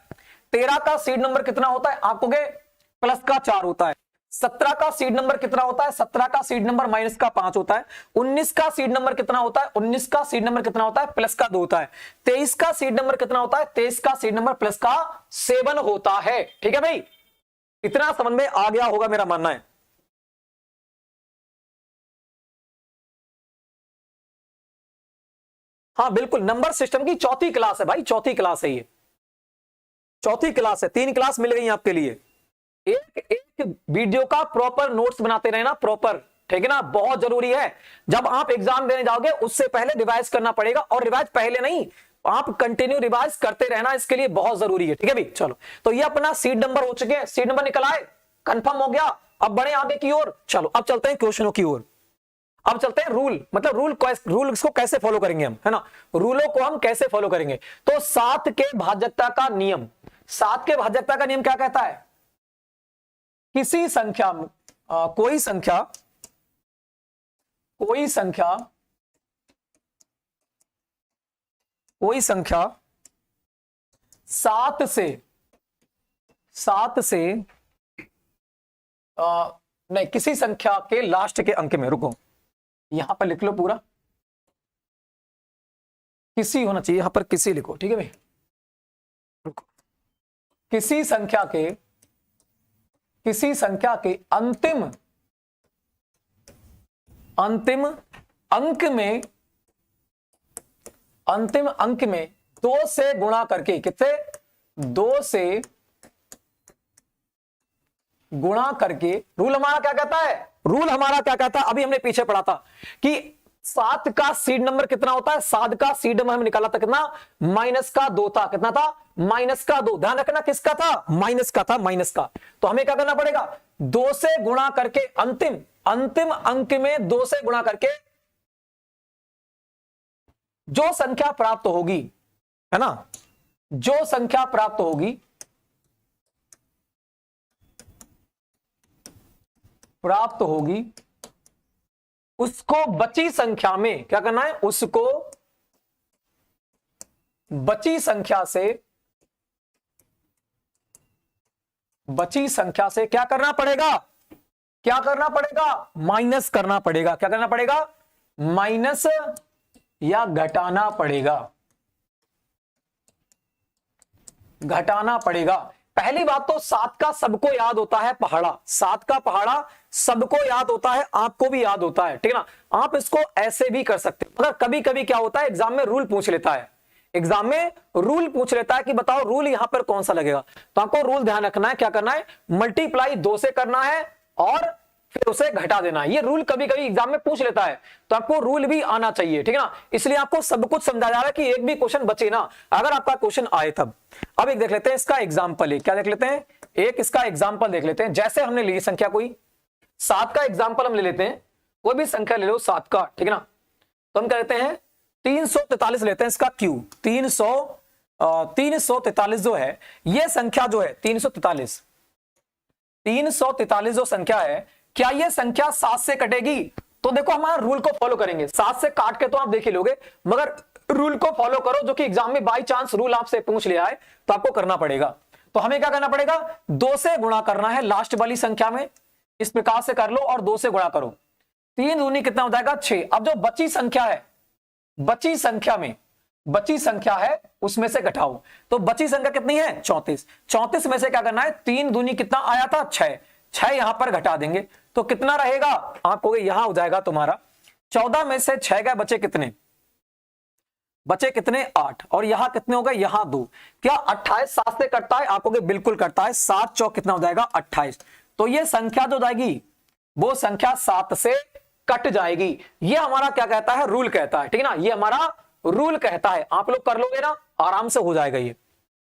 13 का सीड नंबर कितना होता है, आपको +4 होता है। 17 का सीड नंबर कितना होता है, 17 का सीड नंबर -5 होता है। 19 का सीड नंबर कितना होता है, 19 का सीड नंबर कितना होता है, +2 होता है। 23 का सीड नंबर कितना होता है, 23 का सीड नंबर +7 होता है, ठीक है भाई। इतना समझ में आ गया होगा मेरा मानना है। हाँ बिल्कुल, नंबर सिस्टम की चौथी क्लास है भाई, चौथी क्लास है ये, चौथी क्लास है, 3 क्लास मिल गई आपके लिए। एक एक वीडियो का प्रॉपर नोट्स बनाते रहना, प्रॉपर, ठीक है ना, बहुत जरूरी है। जब आप एग्जाम देने जाओगे उससे पहले रिवाइज करना पड़ेगा, और रिवाइज पहले नहीं, आप कंटिन्यू रिवाइज करते रहना, इसके लिए बहुत जरूरी है, ठीक है भाई। चलो, तो ये अपना सीड नंबर हो चुके हैं, सीड नंबर निकल आए, कंफर्म हो गया। अब बढ़े आगे की ओर, चलो अब चलते हैं क्वेश्चनों की ओर। अब चलते हैं रूल, मतलब रूल इसको कैसे फॉलो करेंगे हम, है ना, रूलों को हम कैसे फॉलो करेंगे। तो 7 के भाजकता का नियम, 7 के भाजकता का नियम क्या कहता है, किसी संख्या कोई संख्या 7 से नहीं, किसी संख्या के लास्ट के अंक में, रुको यहां पर लिख लो पूरा, किसी होना चाहिए, यहां पर किसी लिखो, ठीक है भाई, रुको, किसी संख्या के अंतिम अंक में 2 से गुणा करके, कितने, 2 से गुणा करके, रूल हमारा क्या कहता है, रूल हमारा क्या कहता है, अभी हमने पीछे पढ़ा था कि 7 का सीड नंबर कितना होता है, 7 का सीड नंबर हमने निकाला था कितना, -2 था, कितना था, -2। ध्यान रखना किसका था, माइनस का था, माइनस का। तो हमें क्या करना पड़ेगा, 2 से गुणा करके, अंतिम अंक में 2 से गुणा करके जो संख्या प्राप्त होगी, है ना, जो संख्या प्राप्त होगी उसको बची संख्या में क्या करना है, उसको बची संख्या से क्या करना पड़ेगा, माइनस करना पड़ेगा। क्या करना पड़ेगा, माइनस या घटाना पड़ेगा। पहली बात तो 7 का सबको याद होता है पहाड़ा, 7 का पहाड़ा सबको याद होता है, आपको भी याद होता है, ठीक है ना। आप इसको ऐसे भी कर सकते हैं, मगर कभी कभी क्या होता है, एग्जाम में रूल पूछ लेता है, कि बताओ रूल यहां पर कौन सा लगेगा। तो आपको रूल ध्यान रखना है, क्या करना है, मल्टीप्लाई 2 से करना है और फिर उसे घटा देना है। ये रूल कभी कभी एग्जाम में पूछ लेता है, तो आपको रूल भी आना चाहिए, ठीक है ना। इसलिए आपको सब कुछ समझा जा रहा है कि एक भी क्वेश्चन बचे ना, अगर आपका क्वेश्चन आए तब। अब एक देख लेते हैं इसका एग्जाम्पल, क्या देख लेते हैं, एक इसका एग्जाम्पल देख लेते हैं। जैसे हमने ली संख्या कोई 7 का एग्जाम्पल हम ले लेते हैं, कोई भी संख्या ले लो 7 का, ठीक है ना। तो हम कहते हैं 343 लेते हैं इसका क्यू, 343 जो है ये संख्या जो है 343 जो संख्या है, क्या ये संख्या 7 से कटेगी? तो देखो हमारा रूल को फॉलो करेंगे, 7 से काट के तो आप देख ही लोगे, मगर रूल को फॉलो करो, जो कि एग्जाम में बाई चांस रूल आपसे पूछ लिया है तो आपको करना पड़ेगा। तो हमें क्या करना पड़ेगा, 2 से गुणा करना है लास्ट वाली संख्या में, इस प्रकार से कर लो और 2 से गुणा करो, 3 दूनी कितना हो जाएगा 6। अब जो बची संख्या है, बची संख्या है उसमें से घटाओ, तो बची संख्या कितनी है 34 में से क्या करना है, 3 दूनी कितना आया था 6 यहां पर घटा देंगे तो कितना रहेगा, आप कहोगे यहां हो जाएगा तुम्हारा 14 में से 6 गए, बचे कितने 8, और यहां कितने हो गए, यहां 2। क्या 28 7 से कटता है? आप कहोगे बिल्कुल कटता है, 7 चौक कितना हो जाएगा 28। तो ये संख्या जो जाएगी वो संख्या 7 से कट जाएगी। ये हमारा क्या कहता है, रूल कहता है, ठीक है ना, ये हमारा रूल कहता है। आप लोग कर लोगे ना, आराम से हो जाएगा ये,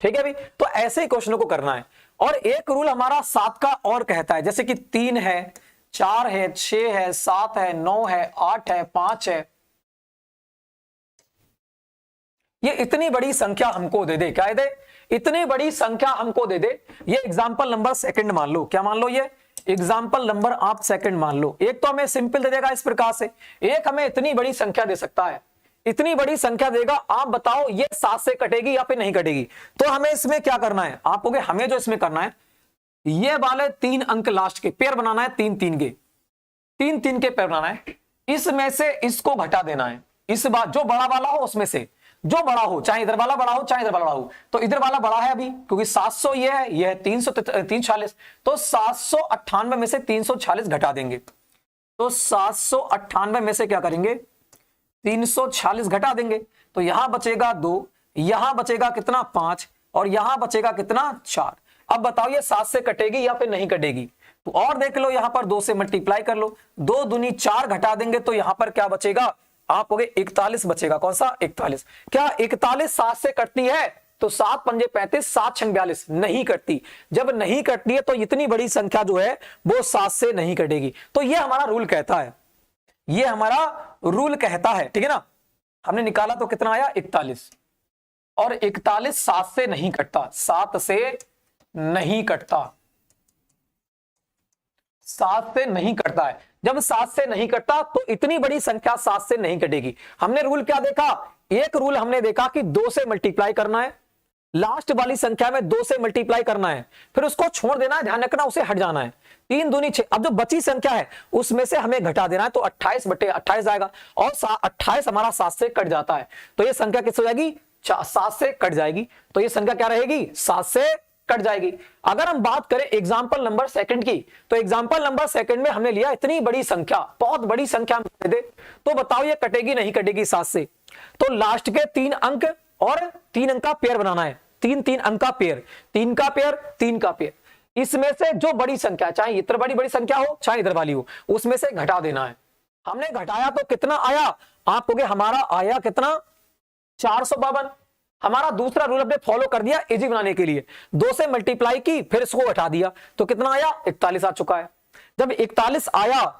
ठीक है भाई। तो ऐसे ही क्वेश्चनों को करना है। और एक रूल हमारा 7 का और कहता है, जैसे कि 3 है, 4 है, 6 है, 7 है, 9 है, 8 है, 5 है, ये इतनी बड़ी संख्या हमको दे दे, क्या दे, इतनी बड़ी संख्या हमको दे दे। ये एग्जाम्पल नंबर सेकंड मान लो, क्या मान लो, ये एग्जाम्पल नंबर आप सेकंड मान लो। एक तो हमें सिंपल दे देगा इस प्रकार से, एक हमें इतनी बड़ी संख्या दे सकता है, इतनी बड़ी संख्या देगा। आप बताओ ये 7 से कटेगी या फिर नहीं कटेगी? तो हमें इसमें क्या करना है, आप कहोगे हमें जो इसमें करना है, ये वाले 3 अंक लास्ट के पेयर बनाना है, 3 के पेयर बनाना है, इसमें से इसको घटा देना है। इस बार जो बड़ा वाला हो उसमें से जो बड़ा हो, चाहे इधर वाला बड़ा हो चाहे इधर वाला बड़ा हो, तो इधर वाला बड़ा है अभी, क्योंकि 700 ये है, ये है 346, तो 798 में से 346 घटा देंगे। तो 798 में से क्या करेंगे, 346 घटा देंगे, तो यहां बचेगा 2, यहां बचेगा कितना 5, और यहां बचेगा कितना 4। अब बताओ ये 7 से कटेगी या फिर नहीं कटेगी? तो और देख लो, यहां पर 2 से मल्टीप्लाई कर लो, 2 दूनी 4 घटा देंगे तो यहां पर क्या बचेगा, आप कहोगे 41 बचेगा। कौन सा 41? क्या 41 7 से कटती है? तो 7 पंजे 35, 7 छंग 42, नहीं कटती। जब नहीं कटती है तो इतनी बड़ी संख्या जो है वो 7 से नहीं कटेगी। तो ये हमारा रूल कहता है, ये हमारा रूल कहता है, ठीक है ना। हमने निकाला तो कितना आया 41, और 41 7 से नहीं कटता, 7 से नहीं कटता, 7 से नहीं कटता है। जब 7 से नहीं कटता तो इतनी बड़ी संख्या 7 से नहीं कटेगी। हमने रूल क्या देखा, एक रूल हमने देखा कि 2 से मल्टीप्लाई करना है, लास्ट वाली संख्या में 2 से मल्टीप्लाई करना है, फिर उसको छोड़ देना है, ध्यान रखना उसे हट जाना है। 3 दूनी 6। अब जो बची संख्या है उसमें से हमें घटा देना है, तो 28/28 आएगा, और 28 हमारा 7 से कट जाता है, तो ये संख्या किस हो जाएगी, 7 से कट जाएगी। तो ये संख्या क्या रहेगी, 7 से कट जाएगी। अगर हम बात करें एग्जाम्पल नंबर सेकंड की, तो एग्जाम्पल नंबर सेकंड में हमने लिया इतनी बड़ी संख्या, बहुत बड़ी संख्या हम दे, तो बताओ ये कटेगी नहीं कटेगी 7 से? तो लास्ट के 3 अंक और 3 अंक का पेयर बनाना है, 3 अंक का पेयर, 3 का पेयर 3 का पेयर, इसमें से जो बड़ी संख्या, चाहे इधर बड़ी संख्या हो चाहे इधर वाली हो, उसमें से घटा देना है। हमने घटाया तो कितना आया, आप कहोगे हमारा आया कितना 452। हमारा दूसरा रूल हमने फॉलो कर दिया इजी बनाने के लिए, 2 से मल्टीप्लाई की फिर इसको घटा दिया, तो कितना आया 41 आ चुका है। जब 41 आया,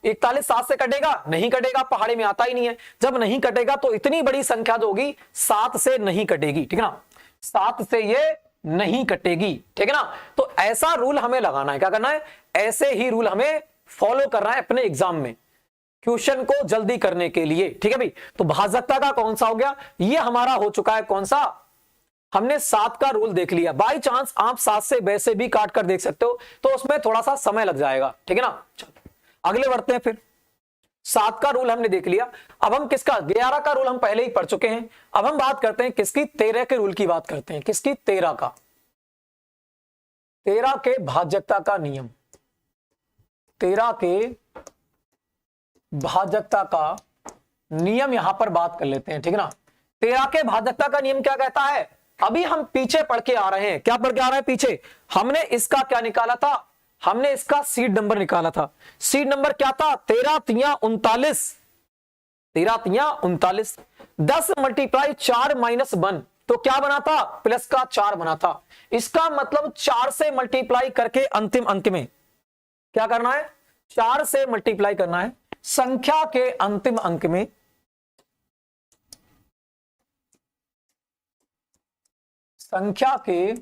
41 7 से कटेगा नहीं कटेगा, पहाड़ी में आता ही नहीं है। जब नहीं कटेगा तो इतनी बड़ी संख्या जो होगी 7 से नहीं कटेगी, ठीक है ना, 7 से ये नहीं कटेगी, ठीक है ना। तो ऐसा रूल हमें लगाना है, क्या करना है, ऐसे ही रूल हमें फॉलो करना है अपने एग्जाम में, क्वेश्चन को जल्दी करने के लिए, ठीक है भाई। तो भाजकता का कौन सा हो गया, ये हमारा हो चुका है कौन सा, हमने 7 का रूल देख लिया। बाई चांस आप 7 से वैसे भी काट कर देख सकते हो, तो उसमें थोड़ा सा समय लग जाएगा, ठीक है ना। चलो अगले बढ़ते हैं। फिर 7 का रूल हमने देख लिया, अब हम किसका, 11 का रूल हम पहले ही पढ़ चुके हैं। अब हम बात करते हैं किसकी, 13 के रूल की बात करते हैं। किसकी, 13 का, 13 के भाजकता का नियम, 13 के भाजकता का नियम यहां पर बात कर लेते हैं, ठीक है ना। 13 के भाजकता का नियम क्या कहता है, अभी हम पीछे पढ़ के आ रहे हैं, क्या पढ़ के आ रहे हैं पीछे, हमने इसका क्या निकाला था, हमने इसका सीड नंबर निकाला था। सीड नंबर क्या था? 13 तिया 39, 13 तिया 39। 10 मल्टीप्लाई 4 माइनस 1 तो क्या बना था? प्लस का 4 बना था। इसका मतलब 4 से मल्टीप्लाई करके अंतिम अंक में क्या करना है? 4 से मल्टीप्लाई करना है संख्या के अंतिम अंक में। संख्या के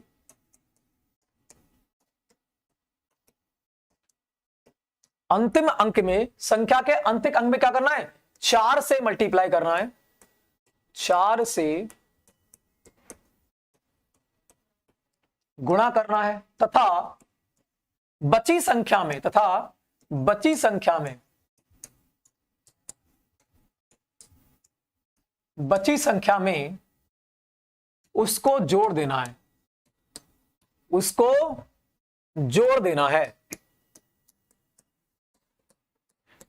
अंतिम अंक में, संख्या के अंतिम अंक में क्या करना है? 4 से मल्टीप्लाई करना है, 4 से गुणा करना है तथा बची संख्या में, बची संख्या में उसको जोड़ देना है, उसको जोड़ देना है।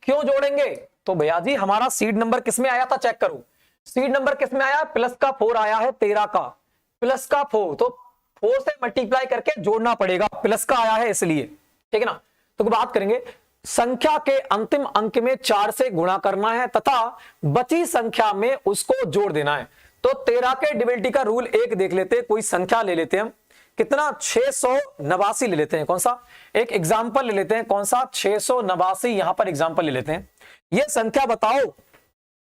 क्यों जोड़ेंगे? तो भैया जी हमारा सीड नंबर किसमें आया था? चेक करो, सीड नंबर किसमें आया? प्लस का 4 आया है, 13 का प्लस का 4, तो 4 से मल्टीप्लाई करके जोड़ना पड़ेगा, प्लस का आया है इसलिए, ठीक है ना। तो बात करेंगे संख्या के अंतिम अंक में 4 से गुणा करना है तथा बची संख्या में उसको जोड़ देना है। तो 13 के डिविडेंड का रूल एक देख लेते हैं, कोई संख्या ले लेते हैं हम, कितना? 689 ले लेते हैं। कौन सा? एक एग्जाम्पल ले लेते हैं, कौन सा? 689 यहां पर एग्जाम्पल ले लेते हैं। यह संख्या बताओ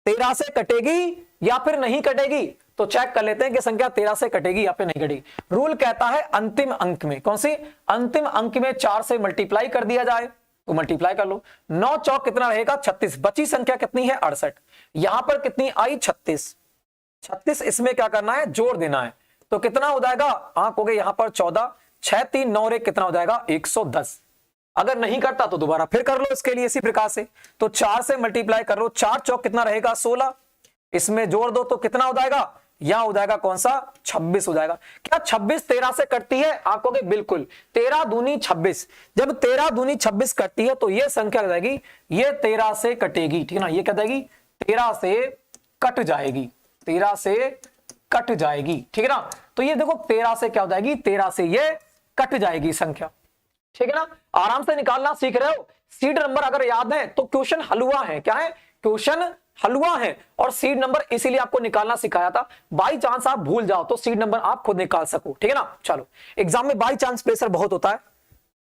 13 से कटेगी या फिर नहीं कटेगी? तो चेक कर लेते हैं कि संख्या 13 से कटेगी या फिर नहीं कटेगी। रूल कहता है अंतिम अंक में, कौन सी? अंतिम अंक में 4 से मल्टीप्लाई कर दिया जाए, तो मल्टीप्लाई कर लो। 9 चौक कितना रहेगा? 36। बची संख्या कितनी है? 68। यहां पर कितनी आई? 36। 36 इसमें क्या करना है? जोड़ देना है। तो कितना हो जाएगा? आंक हो गए यहां पर 14, 6 3 9 रे कितना हो जाएगा? 110। अगर नहीं करता तो दोबारा फिर कर लो इसके लिए इसी प्रकार से। तो 4 से मल्टीप्लाई कर लो, 4 चौक कितना रहेगा? 16। इसमें जोड़ दो तो कितना हो जाएगा? यहां हो जाएगा कौन सा? 26 हो जाएगा। क्या 26 13 से कटती है? आप कहोगे बिल्कुल, 13 दूनी 26। जब 13 दूनी 26 कटती है तो यह संख्या क्या जाएगी? ये 13 से कटेगी, ठीक है ना। ये क्या जाएगी? 13 से कट जाएगी, 13 से कट जाएगी, ठीक है ना। तो ये देखो 13 से क्या हो जाएगी? 13 से ये कट जाएगी संख्या, ठीक है ना। आराम से निकालना सीख रहे हो। सीड नंबर अगर याद है तो क्वेश्चन हलवा है। क्या है? क्वेश्चन हलवा है। और सीड नंबर इसीलिए आपको निकालना सिखाया था, बाई चांस आप भूल जाओ तो सीड नंबर आप खुद निकाल सको, ठीक है ना। चलो, एग्जाम में बाई चांस प्रेशर बहुत होता है,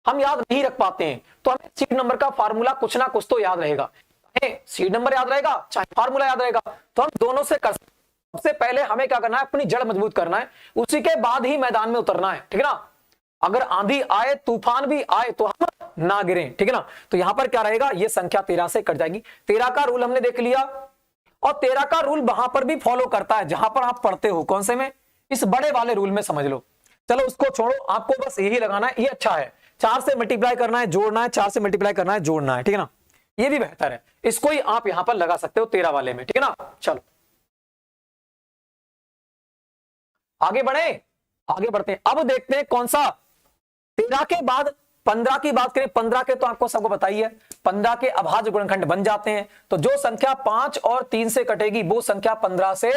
हम याद नहीं रख पाते हैं, तो हमें सीड नंबर का फार्मूला कुछ ना कुछ तो याद रहेगा। सीड नंबर याद रहेगा चाहे फार्मूला याद रहेगा, तो हम दोनों से कर। सबसे पहले हमें क्या करना है? अपनी जड़ मजबूत करना है, उसी के बाद ही मैदान में उतरना है, ठीक है ना। अगर आंधी आए तूफान भी आए तो हम ना गिरें, ठीक है ना। तो यहां पर क्या रहेगा? ये संख्या 13 से कट जाएगी। 13 का रूल हमने देख लिया, और 13 का रूल वहां पर भी फॉलो करता है जहां पर आप पढ़ते हो। कौन से में? इस बड़े वाले रूल में समझ लो। चलो उसको छोड़ो, आपको बस यही लगाना है, ये अच्छा है। 4 से मल्टीप्लाई करना है, जोड़ना है, 4 से मल्टीप्लाई करना है, जोड़ना है, ठीक है ना। ये भी बेहतर है, इसको ही आप यहां पर लगा सकते हो 13 वाले में, ठीक है ना। चलो आगे बढ़े, आगे बढ़ते हैं। अब देखते हैं कौन सा 13 के बाद 15 की बात करें। 15 के तो आपको सबको बताइए 15 के अभाज्य गुणनखंड बन जाते हैं। तो जो संख्या 5 और 3 से कटेगी वो संख्या 15 से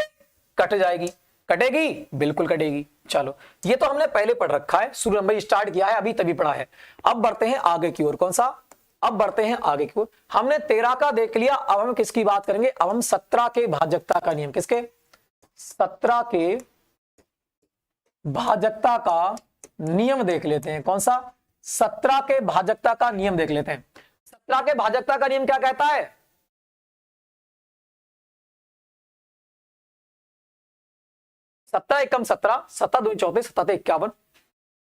कट जाएगी। कटेगी? बिल्कुल कटेगी। चलो ये तो हमने पहले पढ़ रखा है, शुरू में स्टार्ट किया है, अभी तभी पढ़ा है। अब बढ़ते हैं आगे की ओर। कौन सा? अब बढ़ते हैं आगे की ओर। हमने 13 का देख लिया, अब हम किसकी बात करेंगे? अब हम 17 के भाजकता का नियम, किसके? 17 के भाजकता का नियम देख लेते हैं। कौन सा? 17 के भाजकता का नियम देख लेते हैं। 17 के भाजकता का नियम क्या कहता है? 17 एकम 17, 17 दूनी 34, 17 51।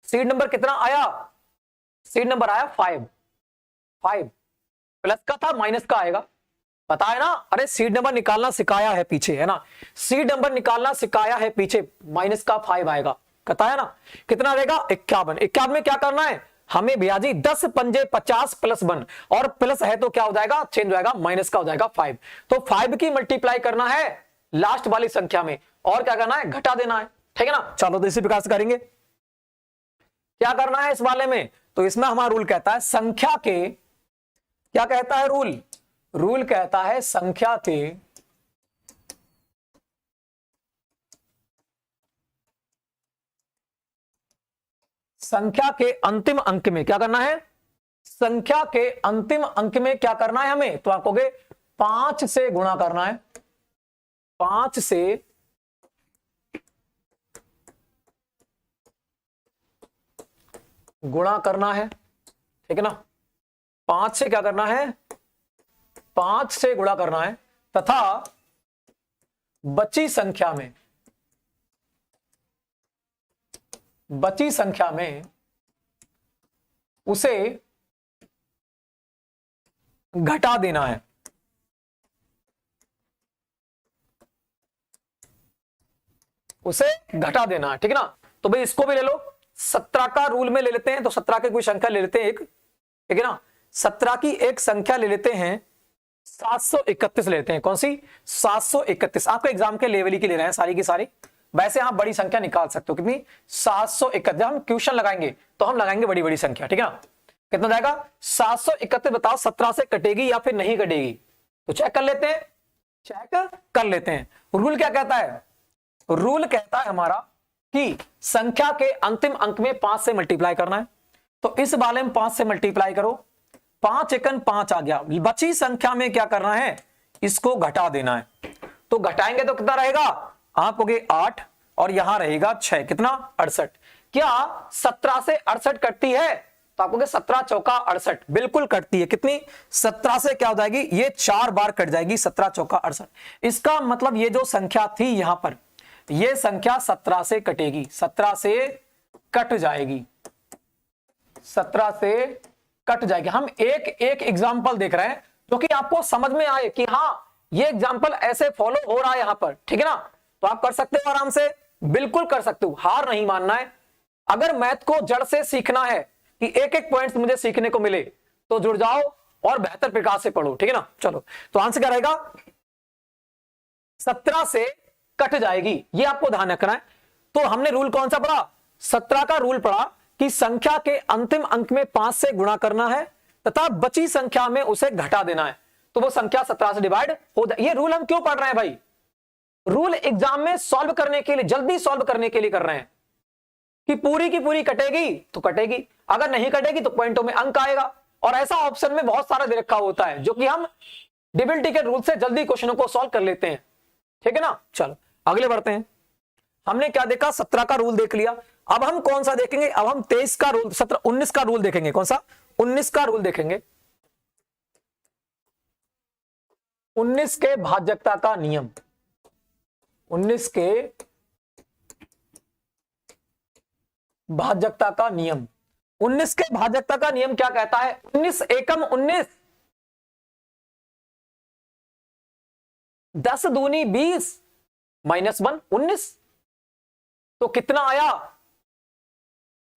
सीड नंबर कितना आया? सीड नंबर आया 5। प्लस का था, माइनस का आएगा, पता है ना। अरे सीड नंबर निकालना सिखाया है पीछे, है ना। सीड नंबर निकालना सिखाया है पीछे, माइनस का 5 आएगा, पता है ना। कितना रहेगा? 51। 51 में क्या करना है हमें भैया जी? 10 पंजे 50 प्लस 1, और प्लस है तो क्या हो जाएगा? चेंज हो जाएगा, माइनस का हो जाएगा 5। तो 5 की मल्टीप्लाई करना है लास्ट वाली संख्या में, और क्या करना है? घटा देना है, ठीक है ना। चलो तो इसी प्रकार से करेंगे। क्या करना है इस वाले में? तो इसमें हमारा रूल कहता है संख्या के, क्या कहता है रूल? रूल कहता है संख्या के अंतिम अंक में क्या करना है? संख्या के अंतिम अंक में क्या करना है हमें, तो आप कहोगे 5 से गुणा करना है, 5 से गुणा करना है, ठीक है ना, 5 से क्या करना है, 5 से गुणा करना है, तथा बची संख्या में उसे घटा देना है। उसे घटा देना है, ठीक है ना। तो भाई इसको भी ले लो, 17 का रूल में ले लेते हैं, तो 17 की कोई संख्या ले लेते हैं एक, ठीक है ना, 17 की एक संख्या ले लेते हैं, 731 लेते हैं। कौन सी, 731। आपके एग्जाम के लेवल की ले रहे हैं सारी की सारी, वैसे आप बड़ी संख्या निकाल सकते हो, कितनी, 731। जब हम क्वेश्चन लगाएंगे तो हम लगाएंगे बड़ी बड़ी संख्या, ठीक है ना। कितना जाएगा 731, बताओ 17 से कटेगी या फिर नहीं कटेगी, तो चेक कर लेते हैं, चेक कर लेते हैं। रूल क्या कहता है, रूल कहता है हमारा कि संख्या के अंतिम अंक में 5 से मल्टीप्लाई करना है, तो इस वाले में 5 से मल्टीप्लाई करो, 5 एकन 5 आ गया, बची संख्या में क्या करना है, इसको घटा देना है। तो घटाएंगे तो कितना रहेगा, आप कहोगे 8 और यहां रहेगा 6, कितना 68। क्या 17 से 68 कटती है, तो आप कहोगे 17 चौका 68, बिल्कुल कटती है। कितनी, 17 से क्या हो जाएगी, ये 4 बार कट जाएगी, 17 चौका 68। इसका मतलब ये जो संख्या थी यहां पर, ये संख्या 17 से कटेगी, 17 से कट जाएगी, 17 से कट जाएगी। हम एक एक एग्जाम्पल देख रहे हैं जो कि आपको समझ में आए कि हाँ ये एग्जाम्पल ऐसे फॉलो हो रहा है यहां पर, ठीक है ना। तो आप कर सकते हो आराम से, बिल्कुल कर सकते हो, हार नहीं मानना है। अगर मैथ को जड़ से सीखना है कि एक एक पॉइंट्स मुझे सीखने को मिले, तो जुड़ जाओ और बेहतर प्रकार से पढ़ो, ठीक है ना। चलो, तो आंसर क्या रहेगा, 17 से कट जाएगी, ये आपको ध्यान रखना है। तो हमने रूल कौन सा पढ़ा, 17 का रूल पढ़ा कि संख्या के अंतिम अंक में 5 से गुणा करना है तथा बची संख्या में उसे घटा देना है, तो वो संख्या 17 से डिवाइड हो जाए। ये रूल हम क्यों पढ़ रहे हैं भाई, रूल एग्जाम में सॉल्व करने के लिए, जल्दी सॉल्व करने के लिए कर रहे हैं कि पूरी की पूरी कटेगी तो कटेगी, अगर नहीं कटेगी तो पॉइंटों में अंक आएगा। और ऐसा ऑप्शन में बहुत सारा दे रखा होता है जो कि हम डीबिलिटी के रूल से जल्दी क्वेश्चनों को सॉल्व कर लेते हैं, ठीक है ना। चलो अगले बढ़ते हैं। हमने क्या देखा, 17 का रूल देख लिया। अब हम कौन सा देखेंगे, अब हम 23 का रूल, 17, 19 का रूल देखेंगे। कौन सा, 19 का रूल देखेंगे। 19 के भाज्यता का नियम, 19 के भाज्यता का नियम, 19 के भाज्यता का नियम क्या कहता है, 19 एकम 19, 10 दूनी 20 -1 19, तो कितना आया,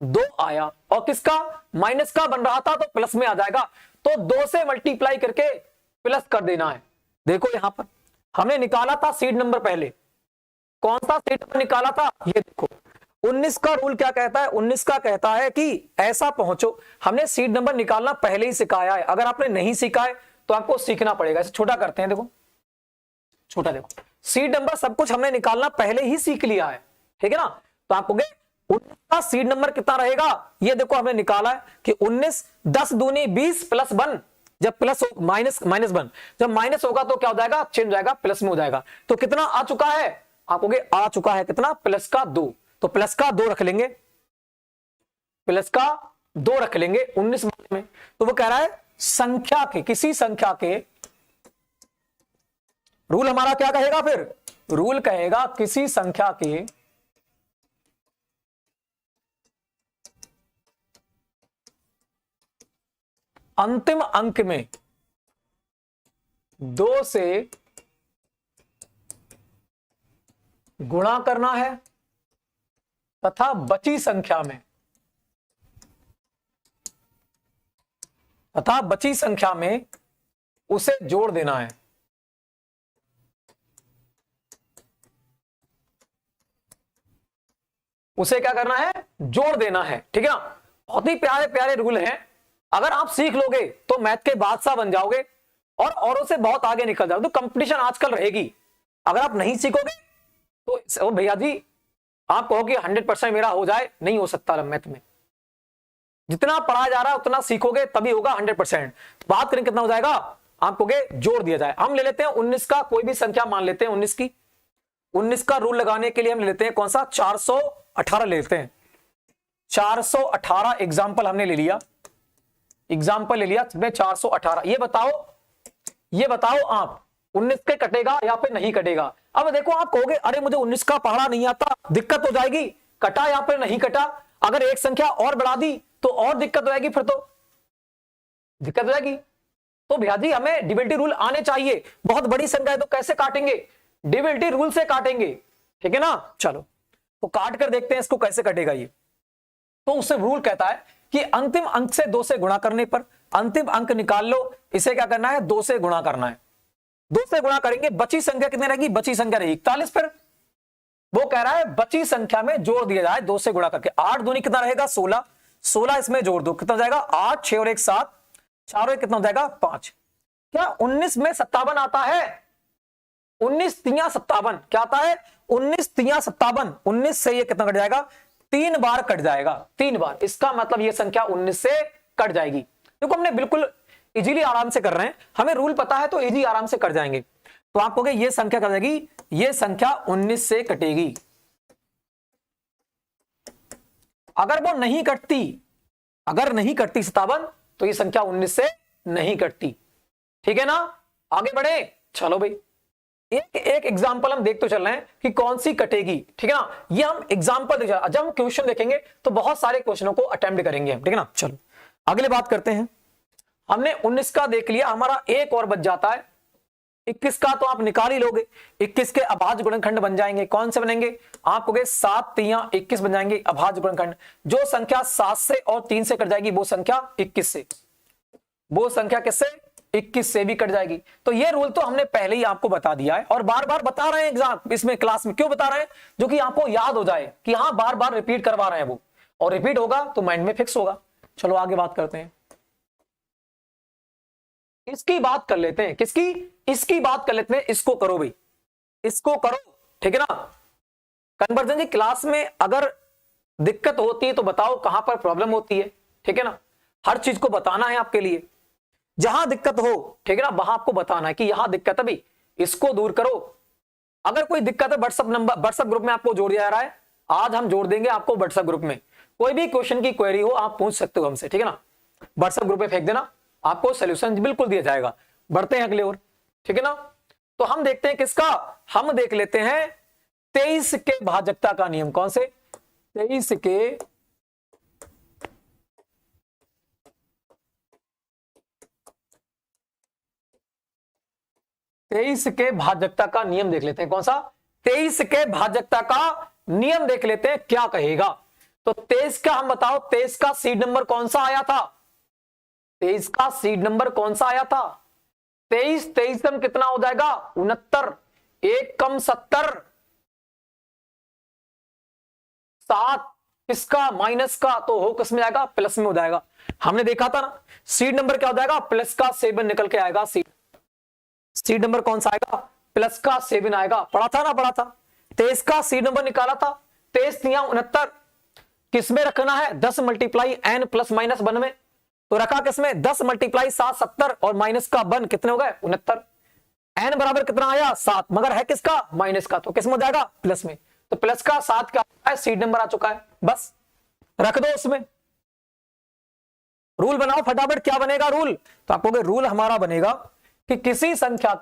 2 आया। और किसका, माइनस का बन रहा था तो प्लस में आ जाएगा, तो 2 से मल्टीप्लाई करके प्लस कर देना है। देखो यहां पर हमने निकाला था सीड नंबर, पहले कौन सा सीड नंबर निकाला था, ये देखो 19 का रूल क्या कहता है, 19 का कहता है कि ऐसा पहुंचो। हमने सीड नंबर निकालना पहले ही सिखाया है, अगर आपने नहीं सीखा है तो आपको सीखना पड़ेगा। इसे छोटा करते हैं, देखो छोटा, देखो सीड नंबर सब कुछ हमने निकालना पहले ही सीख लिया है, ठीक है ना। तो आप कहोगे 19 का सीड नंबर कितना रहेगा, ये देखो हमने निकाला है कि 19, 10 दूनी 20 प्लस 1, जब प्लस हो माइनस 1, जब माइनस होगा तो क्या हो जाएगा, चेंज हो जाएगा, प्लस में हो जाएगा। तो कितना आ चुका है, आप कहोगे आ चुका है कितना, प्लस का 2, तो प्लस का 2 रख लेंगे, प्लस का 2 रख लेंगे 19 में। तो वो कह रहा है संख्या के, किसी संख्या के, रूल हमारा क्या कहेगा फिर, रूल कहेगा किसी संख्या के अंतिम अंक में 2 से गुणा करना है तथा बची संख्या में उसे जोड़ देना है। उसे क्या करना है, जोड़ देना है, ठीक है ना। बहुत ही प्यारे प्यारे रूल हैं, अगर आप सीख लोगे तो मैथ के बादशाह बन जाओगे और औरों से बहुत आगे निकल जाओगे। तो कंपटीशन आजकल रहेगी, अगर आप नहीं सीखोगे तो भैया जी आप कहोगे 100% मेरा हो जाए, नहीं हो सकता मैथ में। जितना पढ़ाया जा रहा है उतना सीखोगे तभी होगा 100%। बात करें कितना हो जाएगा, आप कहोगे जोड़ दिया जाए। हम ले लेते हैं 19 का कोई भी संख्या मान लेते हैं 19 की। 19 का रूल लगाने के लिए हम ले लेते हैं कौन सा, 418 ले लेते हैं। 418 एग्जाम्पल हमने ले लिया, एग्जाम्पल ले लिया 418। ये बताओ आप 19 के कटेगा या फिर नहीं कटेगा। अब देखो आप कहोगे अरे मुझे 19 का पढ़ना नहीं आता, दिक्कत हो जाएगी, कटा या फिर नहीं कटा। अगर एक संख्या और बढ़ा दी तो और दिक्कत हो जाएगी, फिर तो दिक्कत हो जाएगी। तो भैया जी हमें डिविजिबिलिटी रूल आने चाहिए। बहुत बड़ी संख्या है तो कैसे काटेंगे, डिविजिबिलिटी रूल से काटेंगे, ठीक है ना। चलो तो काट कर देखते हैं इसको कैसे कटेगा ये। तो उससे रूल कहता है कि अंतिम अंक से 2 से गुणा करने पर, अंतिम अंक निकाल लो, इसे क्या करना है 2 से गुणा करना है। 2 से गुणा करेंगे, बची संख्या कितनी रहेगी, बची संख्या रहेगी 41। फिर वो कह रहा है बची संख्या में जोड़ दिया जाए 2 से गुणा करके। 8 दूनी कितना रहेगा 16, 16 इसमें जोड़ दो, कितना हो जाएगा 8, 6 और 1 7, 4 और 1 कितना हो जाएगा 5। क्या 19 में 57 आता है, 19 तिया 57 क्या आता है, 19 तिया 57। 19 से ये कितना कट जाएगा, 3 बार कट जाएगा, 3 बार। इसका मतलब ये संख्या 19 से कट जाएगी। देखो हमने बिल्कुल इजीली आराम से कर रहे हैं, हमें रूल पता है तो इजी आराम से कर जाएंगे। तो आप कहोगे ये संख्या कर जाएगी, ये संख्या 19 से कटेगी। अगर वो नहीं कटती, अगर नहीं कटती 57 तो ये संख्या 19 से नहीं कटती, ठीक है ना। आगे बढ़े, चलो भाई एक एक एग्जाम्पल हम देख तो चल रहे हैं कि कौन सी कटेगी, ठीक है ना। ये हम एग्जाम्पल जब हम क्वेश्चन देखेंगे तो बहुत सारे क्वेश्चनों को अटेम्प्ट करेंगे हम, ठीक है ना। चलो अगले बात करते हैं। हमने 19 का देख लिया, हमारा एक और बच जाता है 21 का, तो आप निकाल ही लोगे। 21 के अभाज्य गुणनखंड बन जाएंगे, कौन से बनेंगे, आप कहोगे 7 तिया 21 बन जाएंगे अभाज्य गुणनखंड। जो संख्या 7 से और 3 से कट जाएगी वो संख्या 21 से, वो संख्या किससे 21 से भी कट जाएगी। तो ये रूल तो हमने पहले ही आपको बता दिया है और बार बार बता रहे हैं एग्जाम इसमें क्लास में, क्यों बता रहे हैं, जो कि आपको याद हो जाए कि हाँ बार बार रिपीट करवा रहे हैं वो, और रिपीट होगा तो माइंड में फिक्स होगा। चलो आगे बात करते हैं, इसकी बात कर लेते हैं, किसकी, इसकी बात कर लेते हैं। इसको करो भाई, इसको करो, ठीक है ना। कन्वर्जन की क्लास में अगर दिक्कत होती है तो बताओ कहां पर प्रॉब्लम होती है, ठीक है ना। हर चीज को बताना है आपके लिए, जहां दिक्कत हो, ठीक है ना, वहां आपको बताना है कि यहां दिक्कत है भाई, इसको दूर करो। अगर कोई दिक्कत है व्हाट्सएप नंबर, व्हाट्सएप ग्रुप में आपको जोड़ दिया जा रहा है, आज हम जोड़ देंगे आपको व्हाट्सएप ग्रुप में। कोई भी क्वेश्चन की क्वेरी हो आप पूछ सकते हो हमसे, ठीक है ना। व्हाट्सएप ग्रुप में फेंक देना, आपको सोल्यूशन बिल्कुल दिया जाएगा। बढ़ते हैं अगले और, ठीक है ना। तो हम देखते हैं किसका, हम देख लेते हैं 23 के भाजकता का नियम। कौन से, 23 के भाजकता का नियम देख लेते हैं। कौन सा, 23 के भाजकता का नियम देख लेते हैं क्या कहेगा। तो 23 का हम बताओ, 23 का सीड नंबर कौन सा आया था, 23 का सीड नंबर कौन सा आया था, 23 23 कम कितना हो जाएगा 69, 1 कम 70, 7 किसका माइनस का, तो हो किस में जाएगा, प्लस में हो जाएगा। हमने देखा था ना सीड नंबर क्या हो जाएगा, प्लस का 7 निकल के आएगा। सीड नंबर कौन सा आएगा, प्लस का 7 आएगा, पढ़ा था ना, पढ़ा था। 23 का सीड नंबर निकाला था, 23 तिया 69, किसमें रखना है 10 मल्टीप्लाई n प्लस माइनस 1 में, तो रखा किसमें 10 मल्टीप्लाई 7 70 और माइनस का 1 कितने हो गए 69। n बराबर कितना आया 7, मगर है किसका माइनस का, तो किसमें हो जाएगा प्लस में। तो प्लस का 7 क्या है, सीड नंबर आ चुका है, बस रख दो उसमें। रूल बनाओ फटाफट, क्या बनेगा रूल, तो आप कहोगे रूल हमारा बनेगा कि किसी संख्या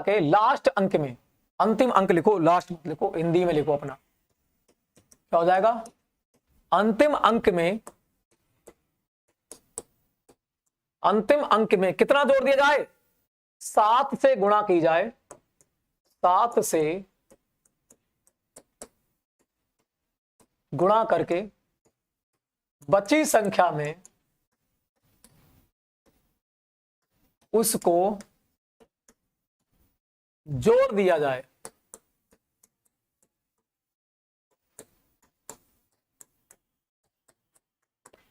के लास्ट अंक में, अंतिम अंक लिखो, लास्ट मत लिखो, हिंदी में लिखो अपना, क्या हो जाएगा, अंतिम अंक में कितना जोड़ दिया जाए, 7 से गुणा की जाए, 7 से गुणा करके बची संख्या में उसको जोड़ दिया जाए।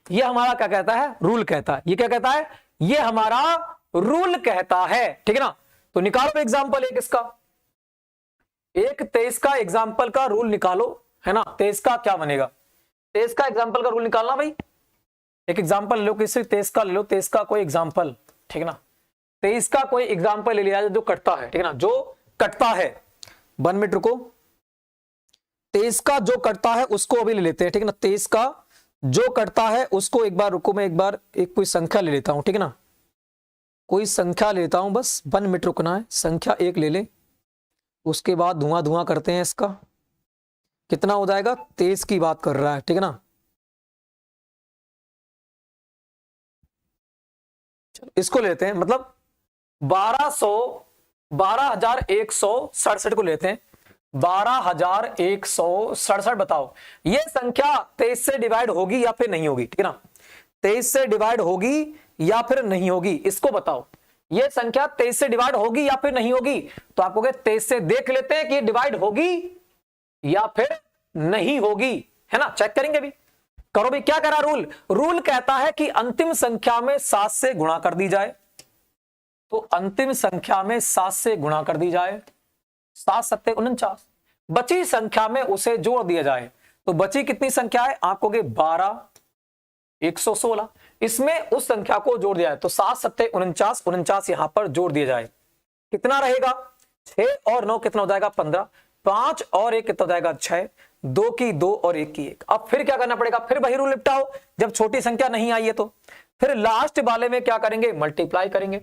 ये हमारा क्या कहता है, रूल कहता है। ये क्या कहता है, ये हमारा रूल कहता है, ठीक है ना। तो निकालो एग्जांपल एक इसका, एक 23 का एग्जाम्पल का रूल निकालो, है ना। 23 का क्या बनेगा, 23 का एग्जाम्पल का रूल निकालना भाई। एक एग्जाम्पल लो, किसी 23 का ले लो, 23 का कोई एग्जाम्पल, ठीक है ना। 23 का कोई एग्जाम्पल ले लिया जो कटता है, ठीक है ना, जो कटता है। 1 मिनट रुको, 23 का जो कटता है उसको अभी ले लेते हैं, ठीक है ना। 23 का जो कटता है उसको एक बार रुको, मैं एक बार एक कोई संख्या ले लेता हूं, ठीक है ना। कोई संख्या ले लेता हूं, बस 1 मिनट रुकना है। संख्या एक ले ले, उसके बाद धुआं धुआं करते हैं इसका। कितना हो जाएगा, 23 की बात कर रहा है, ठीक है ना। इसको लेते हैं, मतलब 12,167 को लेते हैं। 12,167 बताओ, ये संख्या 23 से डिवाइड होगी या फिर नहीं होगी, ठीक है ना। 23 से डिवाइड होगी या फिर नहीं होगी, इसको बताओ। ये संख्या 23 से डिवाइड होगी या फिर नहीं होगी, तो आप कहोगे 23 से देख लेते हैं कि ये डिवाइड होगी या फिर नहीं होगी, है ना। चेक करेंगे भी, करो भी। क्या करा रूल, रूल कहता है कि अंतिम संख्या में 7 से गुणा कर दी जाए। तो अंतिम संख्या में 7 से गुणा कर दी जाए, 7 सत्ते 49। बची संख्या में उसे जोड़ दिया जाए। तो बची कितनी संख्या है, आप कहोगे 12,116। इसमें उस संख्या को जोड़ दिया जाए, तो 7 सत्ते 49, 49 यहां पर जोड़ दिया जाए। कितना रहेगा, 6 और 9 कितना हो जाएगा, 15। 5 और 1 कितना हो जाएगा, 6। 2 की 2 और 1 की 1। अब फिर क्या करना पड़ेगा, फिर वही रूल निपटाओ, जब छोटी संख्या नहीं आई है तो फिर लास्ट वाले में क्या करेंगे, मल्टीप्लाई करेंगे।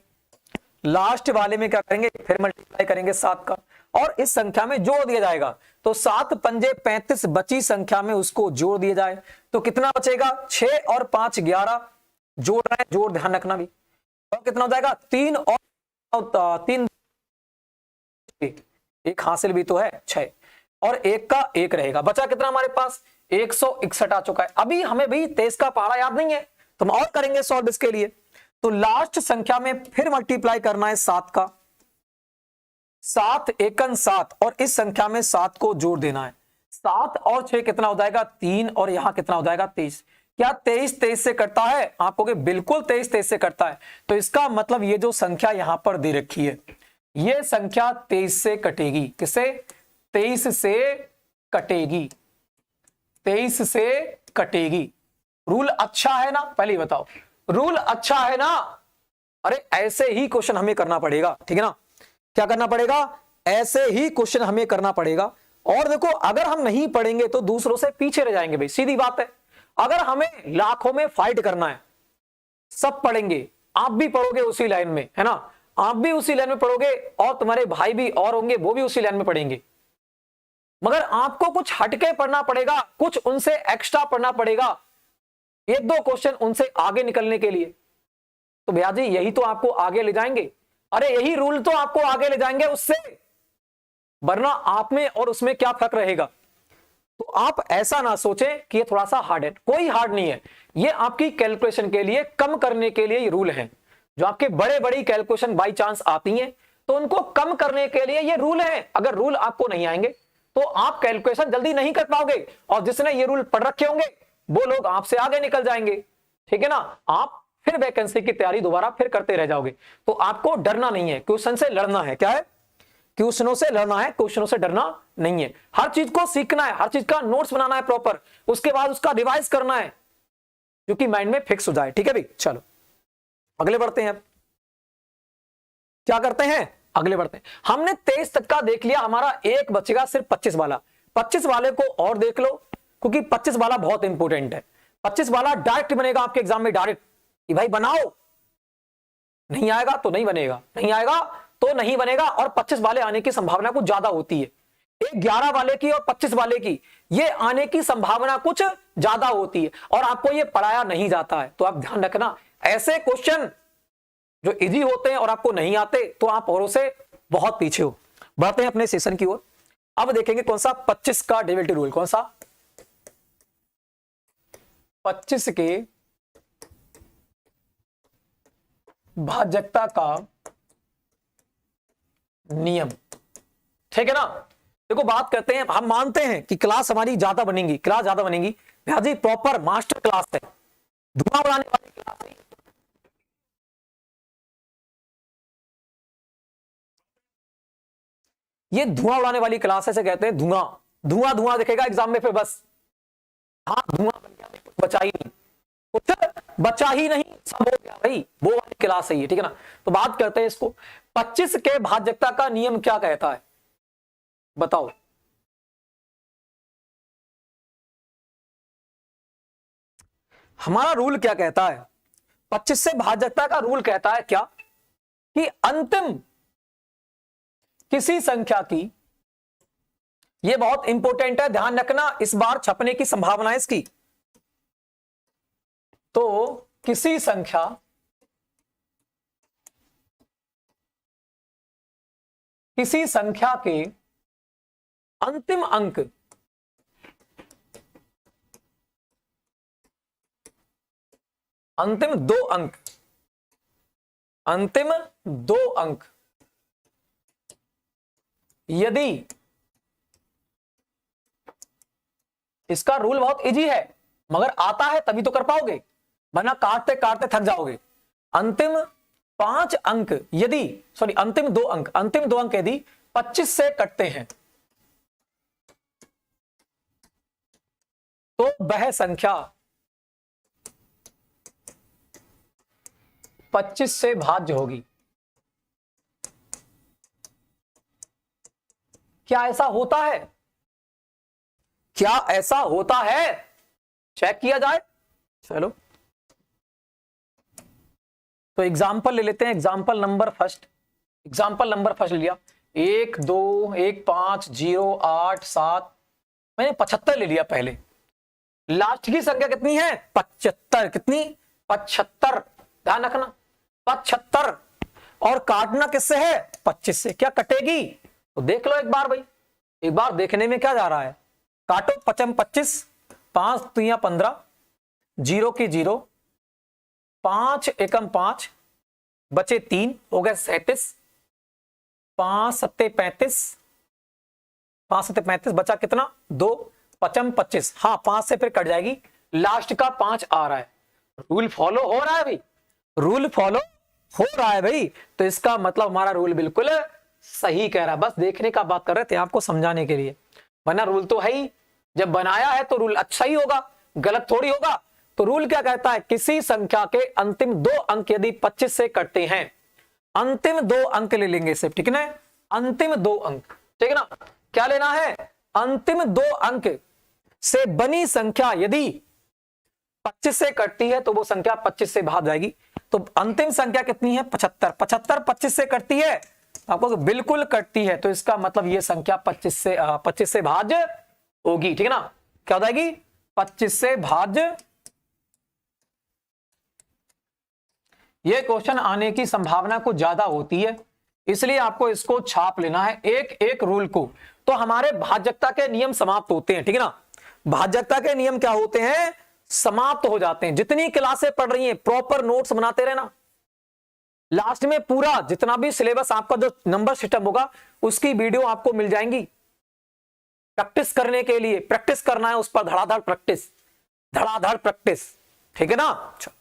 लास्ट वाले में क्या करेंगे, फिर मल्टीप्लाई करेंगे 7 का, और इस संख्या में जोड़ दिया जाएगा। तो 7 पंजे 35, बची संख्या में उसको जोड़ दिया जाए, तो कितना बचेगा, 6 और 5 11। जोड़ रहे हैं, जोड़ ध्यान रखना भी। और कितना हो जाएगा, 3 और 3, एक हासिल भी तो है 6, और 1 का 1 रहेगा। बचा कितना हमारे पास, 161 आ चुका है। अभी हमें भी 23 का पहाड़ा याद नहीं है, तो हम और करेंगे सॉल्व इसके लिए। तो लास्ट संख्या में फिर मल्टीप्लाई करना है 7 का, 7 एकन 7, और इस संख्या में 7 को जोड़ देना है। 7 और 6 कितना हो जाएगा, 3, और यहां कितना हो जाएगा, 23। क्या 23 23 से कटता है, आप कहोगे बिल्कुल 23 23 से कटता है। तो इसका मतलब ये जो संख्या यहां पर दे रखी है, ये संख्या 23 से कटेगी। किसे, 23 से कटेगी, 23 से कटेगी। रूल अच्छा है ना, पहले बताओ, रूल अच्छा है ना। अरे ऐसे ही क्वेश्चन हमें करना पड़ेगा, ठीक है ना। क्या करना पड़ेगा, ऐसे ही क्वेश्चन हमें करना पड़ेगा। और देखो, अगर हम नहीं पढ़ेंगे तो दूसरों से पीछे रह जाएंगे भाई, सीधी बात है। अगर हमें लाखों में फाइट करना है, सब पढ़ेंगे, आप भी पढ़ोगे उसी लाइन में, है ना, आप भी उसी लाइन में पढ़ोगे, और तुम्हारे भाई भी और होंगे, वो भी उसी लाइन में पढ़ेंगे। मगर आपको कुछ हटके पढ़ना पड़ेगा, कुछ उनसे एक्स्ट्रा पढ़ना पड़ेगा, 1-2 क्वेश्चन उनसे आगे निकलने के लिए। तो भैया जी यही तो आपको आगे ले जाएंगे। अरे यही रूल तो आपको आगे ले जाएंगे उससे, वरना आप में और उसमें क्या फर्क रहेगा। तो आप ऐसा ना सोचें कि ये थोड़ा सा हार्ड है, कोई हार्ड नहीं है। ये आपकी कैलकुलेशन के लिए, कम करने के लिए ये रूल है। जो आपके बड़े बड़ी कैलकुलेशन बाई चांस आती हैं, तो उनको कम करने के लिए ये रूल है। अगर रूल आपको नहीं आएंगे तो आप कैलकुलेशन जल्दी नहीं कर पाओगे, और जिसने ये रूल पढ़ रखे होंगे वो लोग आपसे आगे निकल जाएंगे, ठीक है ना। आप फिर वैकेंसी की तैयारी दोबारा फिर करते रह जाओगे। तो आपको डरना नहीं है, क्वेश्चन से लड़ना है। क्या है, क्वेश्चनों से लड़ना है, क्वेश्चनों से डरना नहीं है। हर चीज को सीखना है, हर चीज का नोट्स बनाना है प्रॉपर, उसके बाद उसका रिवाइज करना है, क्योंकि माइंड में फिक्स हो जाए। ठीक है भाई, चलो अगले बढ़ते हैं। अब क्या करते हैं, अगले बढ़ते हैं। हमने 23 तक का देख लिया, हमारा एक बचेगा सिर्फ 25 वाला। 25 वाले को और देख लो, क्योंकि 25 वाला बहुत इंपॉर्टेंट है। 25 वाला डायरेक्ट बनेगा आपके एग्जाम में, डायरेक्ट कि भाई बनाओ, नहीं आएगा तो नहीं बनेगा, नहीं आएगा तो नहीं बनेगा। और 25 वाले आने की संभावना कुछ ज्यादा होती है। एक 11 वाले की और 25 वाले की, ये आने की संभावना कुछ ज्यादा होती है, और आपको ये पढ़ाया नहीं जाता है। तो आप ध्यान रखना, ऐसे क्वेश्चन जो इजी होते हैं और आपको नहीं आते, तो आप औरों से बहुत पीछे हो। बढ़ते हैं अपने सेशन की ओर। अब देखेंगे कौन सा, 25 का डेरिवेटिव रूल। कौन सा, 25 के भाजकता का नियम। ठीक है ना। देखो बात करते हैं, हम मानते हैं कि क्लास हमारी ज्यादा बनेगी, क्लास ज्यादा बनेगी। भैया जी प्रॉपर मास्टर क्लास है, धुआं उड़ाने वाली क्लास नहीं। ये धुआं उड़ाने वाली क्लास ऐसे कहते हैं, धुआं धुआं धुआं दिखेगा एग्जाम में, फिर बस हाँ धुआं बन गया, कुछ बचा ही नहीं, कुछ बचा ही नहीं, सब हो गया भाई, वो वाली क्लास है ये, ठीक है ना। तो बात करते हैं इसको, 25 के भाज्यता का नियम क्या कहता है, बताओ। हमारा रूल क्या कहता है, 25 से भाज्यता का रूल कहता है क्या, कि अंतिम किसी संख्या की, ये बहुत इंपॉर्टेंट है, ध्यान रखना, इस बार छपने की संभावना है इसकी। तो किसी संख्या के अंतिम अंक अंतिम दो अंक यदि, इसका रूल बहुत इजी है, मगर आता है तभी तो कर पाओगे, वरना काटते काटते थक जाओगे। अंतिम 5 अंक यदि, सॉरी अंतिम दो अंक यदि 25 से कटते हैं, तो वह संख्या 25 से भाज्य होगी। क्या ऐसा होता है, क्या ऐसा होता है, चेक किया जाए। चलो तो एग्जाम्पल ले लेते हैं, एग्जाम्पल नंबर फर्स्ट लिया 1 2 1 5 0 8 7, मैंने 75 ले लिया पहले। लास्ट की संख्या कितनी है, 75, कितनी 75, ध्यान रखना 75, और काटना किससे है, 25 से। क्या कटेगी, तो देख लो एक बार भाई, एक बार देखने में क्या जा रहा है, काटो 25, 5 3 15, 0 की 0, 5 एकम 5, बचे 3, हो गए 37, 5 7 35, 5 7 35, बचा कितना 2, 5 25, हाँ 5 से फिर कट जाएगी, लास्ट का 5 आ रहा है। रूल फॉलो हो रहा है भाई, रूल फॉलो हो रहा है भाई, तो इसका मतलब हमारा रूल बिल्कुल सही कह रहा है, बस देखने का बात कर रहे थे आपको समझाने के लिए, वरना रूल तो है ही, जब बनाया है तो रूल अच्छा ही होगा, गलत थोड़ी होगा। तो रूल क्या कहता है, किसी संख्या के अंतिम 2 अंक यदि 25 से कटते हैं, अंतिम 2 अंक ले लेंगे सिर्फ, ठीक है ना, अंतिम 2 अंक, ठीक है ना, क्या लेना है, अंतिम 2 अंक से बनी संख्या यदि 25 से कटती है तो वो संख्या 25 से भाग जाएगी। तो अंतिम संख्या कितनी है, 75, 75 25 से कटती है, आपको बिल्कुल कटती है, तो इसका मतलब ये संख्या 25 से भाज्य होगी, ठीक है ना, क्या हो जाएगी 25 से भाज्य। ये क्वेश्चन आने की संभावना कुछ ज्यादा होती है, इसलिए आपको इसको छाप लेना है एक एक रूल को। तो हमारे भाज्यता के नियम समाप्त होते हैं, ठीक है ना, भाज्यता के नियम क्या होते हैं, समाप्त हो जाते हैं। जितनी क्लासें पढ़ रही हैं प्रॉपर नोट्स बनाते रहना, लास्ट में पूरा जितना भी सिलेबस आपका जो नंबर सिस्टम होगा उसकी वीडियो आपको मिल जाएंगी, प्रैक्टिस करने के लिए, प्रैक्टिस करना है उस पर, धड़ाधड़ प्रैक्टिस, ठीक है ना। अच्छा,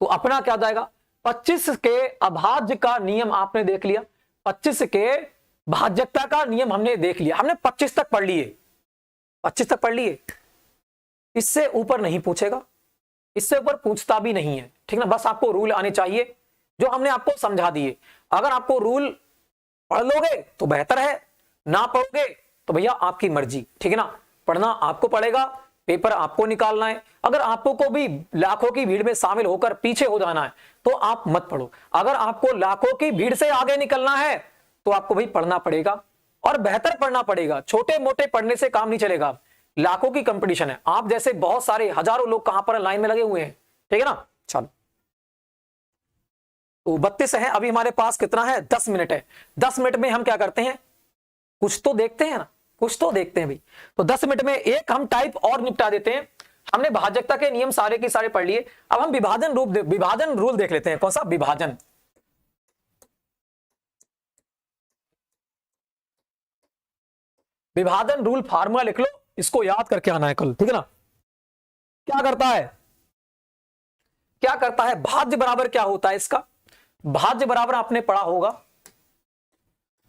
तो अपना क्या जाएगा, 25 के अभाज्य का नियम आपने देख लिया, 25 के भाज्यता का नियम हमने देख लिया, हमने 25 तक पढ़ लिए, 25 तक पढ़ लिए, इससे ऊपर नहीं पूछेगा, इससे ऊपर पूछता भी नहीं है, ठीक ना। बस आपको रूल आने चाहिए जो हमने आपको समझा दिए। अगर आपको रूल पढ़ लोगे तो बेहतर है, ना पढ़ोगे तो भैया आपकी मर्जी, ठीक है ना। पढ़ना आपको पड़ेगा, पेपर आपको निकालना है। अगर आपको को भी लाखों की भीड़ में शामिल होकर पीछे हो जाना है तो आप मत पढ़ो। अगर आपको लाखों की भीड़ से आगे निकलना है तो आपको भाई पढ़ना पड़ेगा और बेहतर पढ़ना पड़ेगा। छोटे मोटे पढ़ने से काम नहीं चलेगा, लाखों की कंपटीशन है, आप जैसे बहुत सारे हजारों लोग कहां पर लाइन में लगे हुए हैं, ठीक है ना। चलो तो 32 है, अभी हमारे पास कितना है, 10 मिनट है। 10 मिनट में हम क्या करते हैं, कुछ तो देखते हैं ना, कुछ तो देखते हैं भाई। तो 10 मिनट में एक हम टाइप और निपटा देते हैं। हमने भाज्यता के नियम सारे के सारे पढ़ लिए, अब हम विभाजन रूल देख लेते हैं। कौन सा, विभाजन रूल फार्मूला लिख लो, इसको याद करके आना है कल, ठीक है ना। क्या करता है भाज्य बराबर क्या होता है इसका, भाज्य बराबर आपने पढ़ा होगा,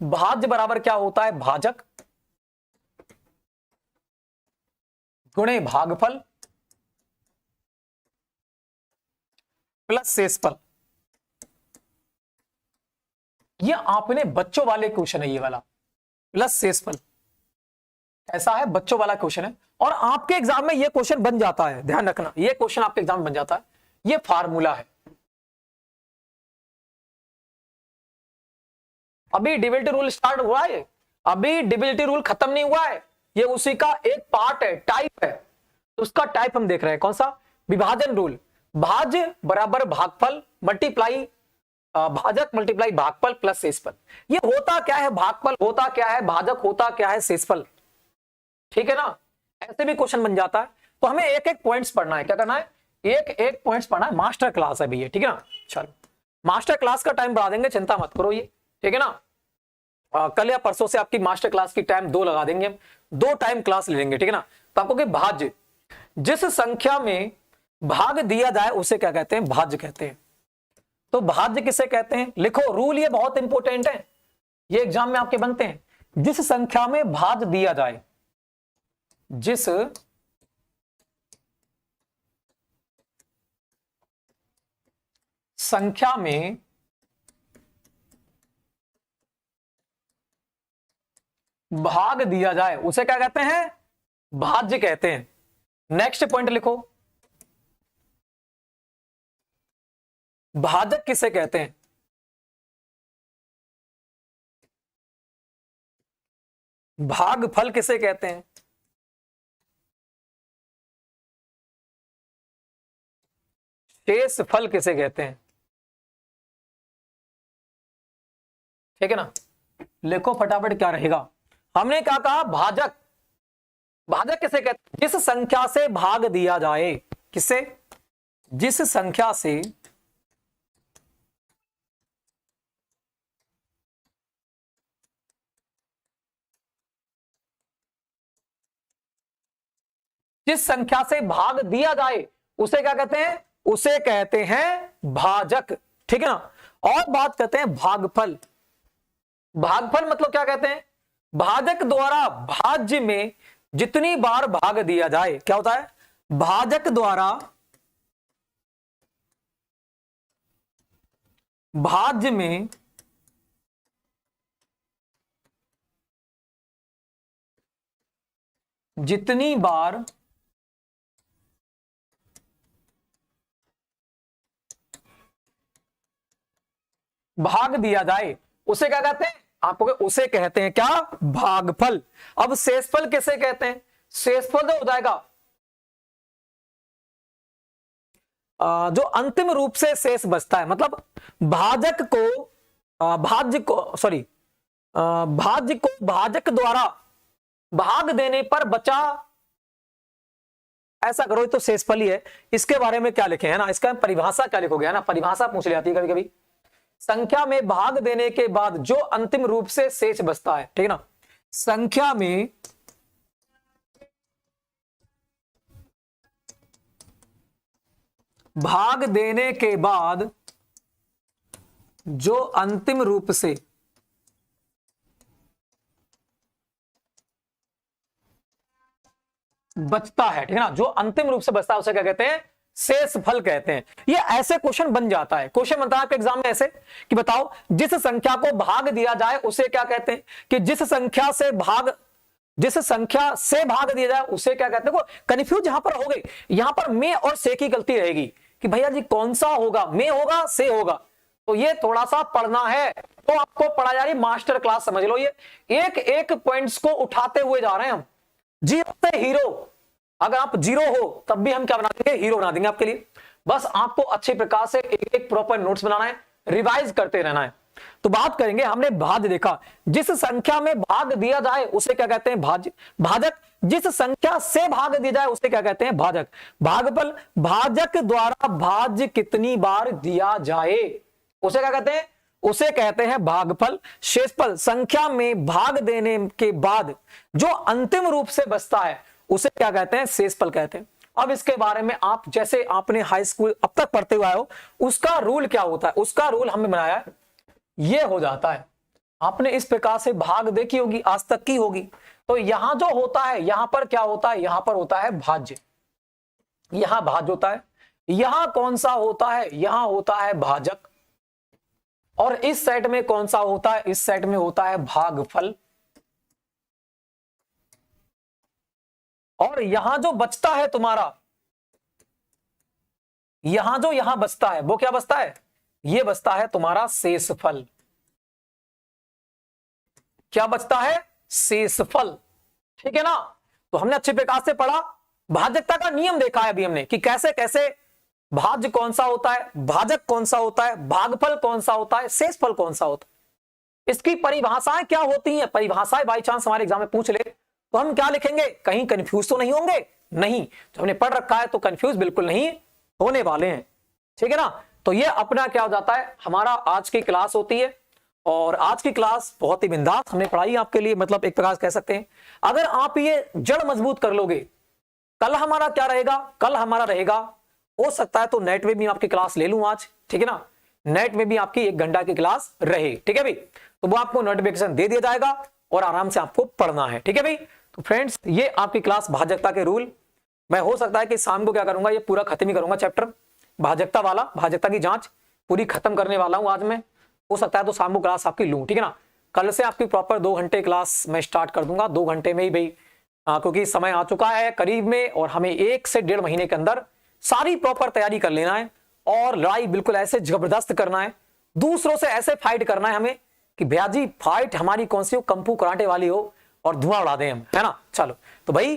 भाज्य बराबर क्या होता है, भाजक गुणे भागफल प्लस शेषफल। ये आपने बच्चों वाले क्वेश्चन है ये वाला, प्लस शेषफल ऐसा है, बच्चों वाला क्वेश्चन है। और आपके एग्जाम में ये क्वेश्चन बन जाता है, ध्यान रखना, ये क्वेश्चन आपके एग्जाम में बन जाता है। ये फार्मूला है। अभी डिविजिबिलिटी रूल स्टार्ट हुआ है, अभी डिविजिबिलिटी रूल खत्म नहीं हुआ है, ये उसी का एक पार्ट है, टाइप है। उसका टाइप हम देख रहे हैं, कौन सा, विभाजन रूल। भाज्य बराबर भागफल मल्टीप्लाई भाजक मल्टीप्लाई भागफल प्लस शेषफल। ये होता क्या है, भागफल होता क्या है, भाजक होता क्या है, शेषफल, ठीक है ना। ऐसे भी क्वेश्चन बन जाता है। तो हमें एक एक पॉइंट्स पढ़ना है, क्या करना है, एक एक पॉइंट्स पढ़ना है। मास्टर क्लास है भैया, ठीक है ना। चलो मास्टर क्लास का टाइम बढ़ा देंगे, चिंता मत करो ये, ठीक है ना। कल या परसों से आपकी मास्टर क्लास की टाइम 2 लगा देंगे हम, 2 टाइम क्लास ले लेंगे, ठीक है ना। तो आपको कि भाज्य, जिस संख्या में भाग दिया जाए उसे क्या कहते हैं, भाज्य कहते हैं। तो भाज्य किसे कहते हैं, लिखो रूल, ये बहुत इंपॉर्टेंट है, ये एग्जाम में आपके बनते हैं। जिस संख्या में भाग दिया जाए, जिस संख्या में भाग दिया जाए उसे क्या कहते हैं, भाज्य कहते हैं। नेक्स्ट पॉइंट लिखो, भाजक किसे कहते हैं, भागफल किसे कहते हैं, शेषफल किसे कहते हैं, ठीक है ना। लिखो फटाफट क्या रहेगा। हमने क्या कहा, भाजक, भाजक किसे कहते हैं, जिस संख्या से भाग दिया जाए, किससे, जिस संख्या से जिस संख्या से भाग दिया जाए उसे क्या कहते हैं, उसे कहते हैं भाजक, ठीक है ना। और बात करते हैं भागफल। भागफल मतलब क्या कहते हैं, भाजक द्वारा भाज्य में जितनी बार भाग दिया जाए, क्या होता है, भाजक द्वारा भाज्य में जितनी बार भाग दिया जाए उसे क्या कहते हैं, आपको उसे कहते हैं क्या, भागफल। अब शेषफल किसे कहते हैं, शेषफल तो हो जाएगा जो अंतिम रूप से शेष बचता है, मतलब भाजक को भाज्य को सॉरी भाज्य को भाजक द्वारा भाग देने पर बचा, ऐसा करो तो शेषफल ही है। इसके बारे में क्या लिखे है ना, इसका परिभाषा क्या लिखोगे, है ना, परिभाषा पूछ जाती है कभी कभी। संख्या में भाग देने के बाद जो अंतिम रूप से शेष बचता है, ठीक है ना, संख्या में भाग देने के बाद जो अंतिम रूप से बचता है, ठीक है ना, जो अंतिम रूप से बचता है उसे क्या कहते हैं, शेषफल कहते हैं। ये ऐसे क्वेश्चन बन जाता है, क्वेश्चन बनता है आपके एग्जाम में ऐसे कि बताओ जिस संख्या को भाग दिया जाए उसे क्या कहते हैं, कि जिस संख्या से भाग दिया जाए उसे क्या कहते हैं। कंफ्यूज यहां पर हो गई, यहां पर में और से की गलती रहेगी कि भैया जी कौन सा होगा, में होगा से होगा, तो ये थोड़ा सा पढ़ना है। तो आपको पढ़ा जा रही मास्टर क्लास, समझ लो, ये एक एक पॉइंट्स को उठाते हुए जा रहे हैं हम। जीरो से हीरो, अगर आप जीरो हो तब भी हम क्या बना देंगे, हीरो बना देंगे आपके लिए। बस आपको अच्छे प्रकार से एक एक प्रॉपर नोट्स बनाना है, रिवाइज करते रहना है। तो बात करेंगे, हमने भाज्य देखा, जिस संख्या में भाग दिया जाए उसे क्या कहते हैं, भाजक। जिस संख्या से भाग दिया जाए उसे क्या कहते हैं, भाजक। भागफल, भाजक द्वारा भाज्य कितनी बार दिया जाए उसे क्या कहते हैं, उसे कहते हैं भागफल। शेषफल, संख्या में भाग देने के बाद जो अंतिम रूप से बचता है उसे क्या कहते हैं, शेषफल कहते हैं। अब इसके बारे में आप जैसे आपने हाई स्कूल अब तक पढ़ते हुए आए हो, उसका रूल क्या होता है, उसका रूल हमने बनाया है, ये हो जाता है। आपने इस प्रकार से भाग देखी होगी, आज तक की होगी। तो यहां जो होता है, यहां पर क्या होता है, यहां पर होता है भाज्य, यहां भाज्य होता है। यहां कौन सा होता है, यहां होता है भाजक। और इस सेट में कौन सा होता है, इस सेट में होता है भागफल। और यहां जो बचता है तुम्हारा, यहां जो यहां बचता है वो क्या बचता है, ये बचता है तुम्हारा शेषफल। क्या बचता है, शेषफल। ठीक है ना। तो हमने अच्छे प्रकार से पढ़ा, भाजकता का नियम देखा है अभी हमने कि कैसे कैसे भाज्य कौन सा होता है, भाजक कौन सा होता है, भागफल कौन सा होता है, शेषफल कौन सा होता है, इसकी परिभाषाएं क्या होती हैं। परिभाषाएं बाई चांस हमारे एग्जाम में पूछ ले तो हम क्या लिखेंगे, कहीं कंफ्यूज तो नहीं होंगे, नहीं, जो हमने पढ़ रखा है तो कंफ्यूज बिल्कुल नहीं होने वाले हैं। ठीक है ना। तो ये अपना क्या हो जाता है, हमारा आज की क्लास होती है। और आज की क्लास बहुत ही बिंदास हमने पढ़ाई आपके लिए, मतलब एक प्रकार कह सकते हैं अगर आप ये जड़ मजबूत कर लोगे, कल हमारा क्या रहेगा, कल हमारा रहेगा, हो सकता है तो नेट में भी आपकी क्लास ले लूं आज। ठीक है ना, नेट में भी आपकी 1 घंटा की क्लास रहे। ठीक है भाई, तो वो आपको नोटिफिकेशन दे दिया जाएगा और आराम से आपको पढ़ना है। ठीक है भाई। तो फ्रेंड्स, ये आपकी क्लास भाजकता के रूल, मैं हो सकता है कि शाम को क्या करूंगा, ये पूरा खत्म ही करूंगा चैप्टर भाजकता वाला, भाजकता की जांच पूरी खत्म करने वाला हूं आज मैं। हो सकता है तो शाम को क्लास आपकी लूं। ठीक है ना, कल से आपकी प्रॉपर 2 घंटे क्लास मैं स्टार्ट कर दूंगा, 2 घंटे में ही भाई, क्योंकि समय आ चुका है करीब में और हमें 1 से 1.5 महीने के अंदर सारी प्रॉपर तैयारी कर लेना है। और लड़ाई बिल्कुल ऐसे जबरदस्त करना है, दूसरों से ऐसे फाइट करना है हमें कि भैया जी फाइट हमारी कौन सी हो, कंपू कराटे वाली हो और धुआं उड़ा दें हम, है ना। चलो तो भाई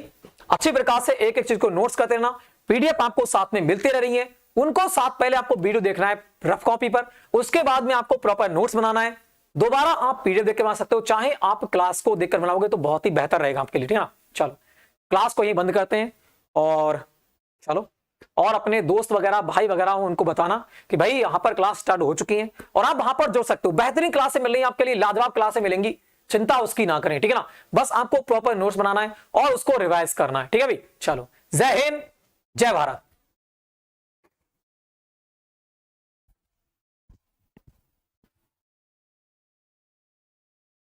अच्छी प्रकार से एक एक चीज को नोट्स करते रहना, पीडीएफ आपको साथ में मिलती रह रही है, उनको साथ पहले आपको वीडियो देखना है रफ कॉपी पर, उसके बाद में आपको प्रॉपर नोट्स बनाना है। दोबारा आप पीडीएफ देख के बना सकते हो, चाहे आप क्लास को देखकर बनाओगे तो बहुत ही बेहतर रहेगा आपके लिए। ठीक है ना। चलो क्लास को यही बंद करते हैं और चलो, और अपने दोस्त वगैरह भाई वगैरह हो उनको बताना कि भाई यहां पर क्लास स्टार्ट हो चुकी है और आप वहां पर जुड़ सकते हो। बेहतरीन क्लासें मिल रही हैं आपके लिए, लाजवाब क्लासें मिलेंगी, चिंता उसकी ना करें। ठीक है ना, बस आपको प्रॉपर नोट्स बनाना है और उसको रिवाइज करना है। ठीक है भाई, चलो जय हिंद जय भारत।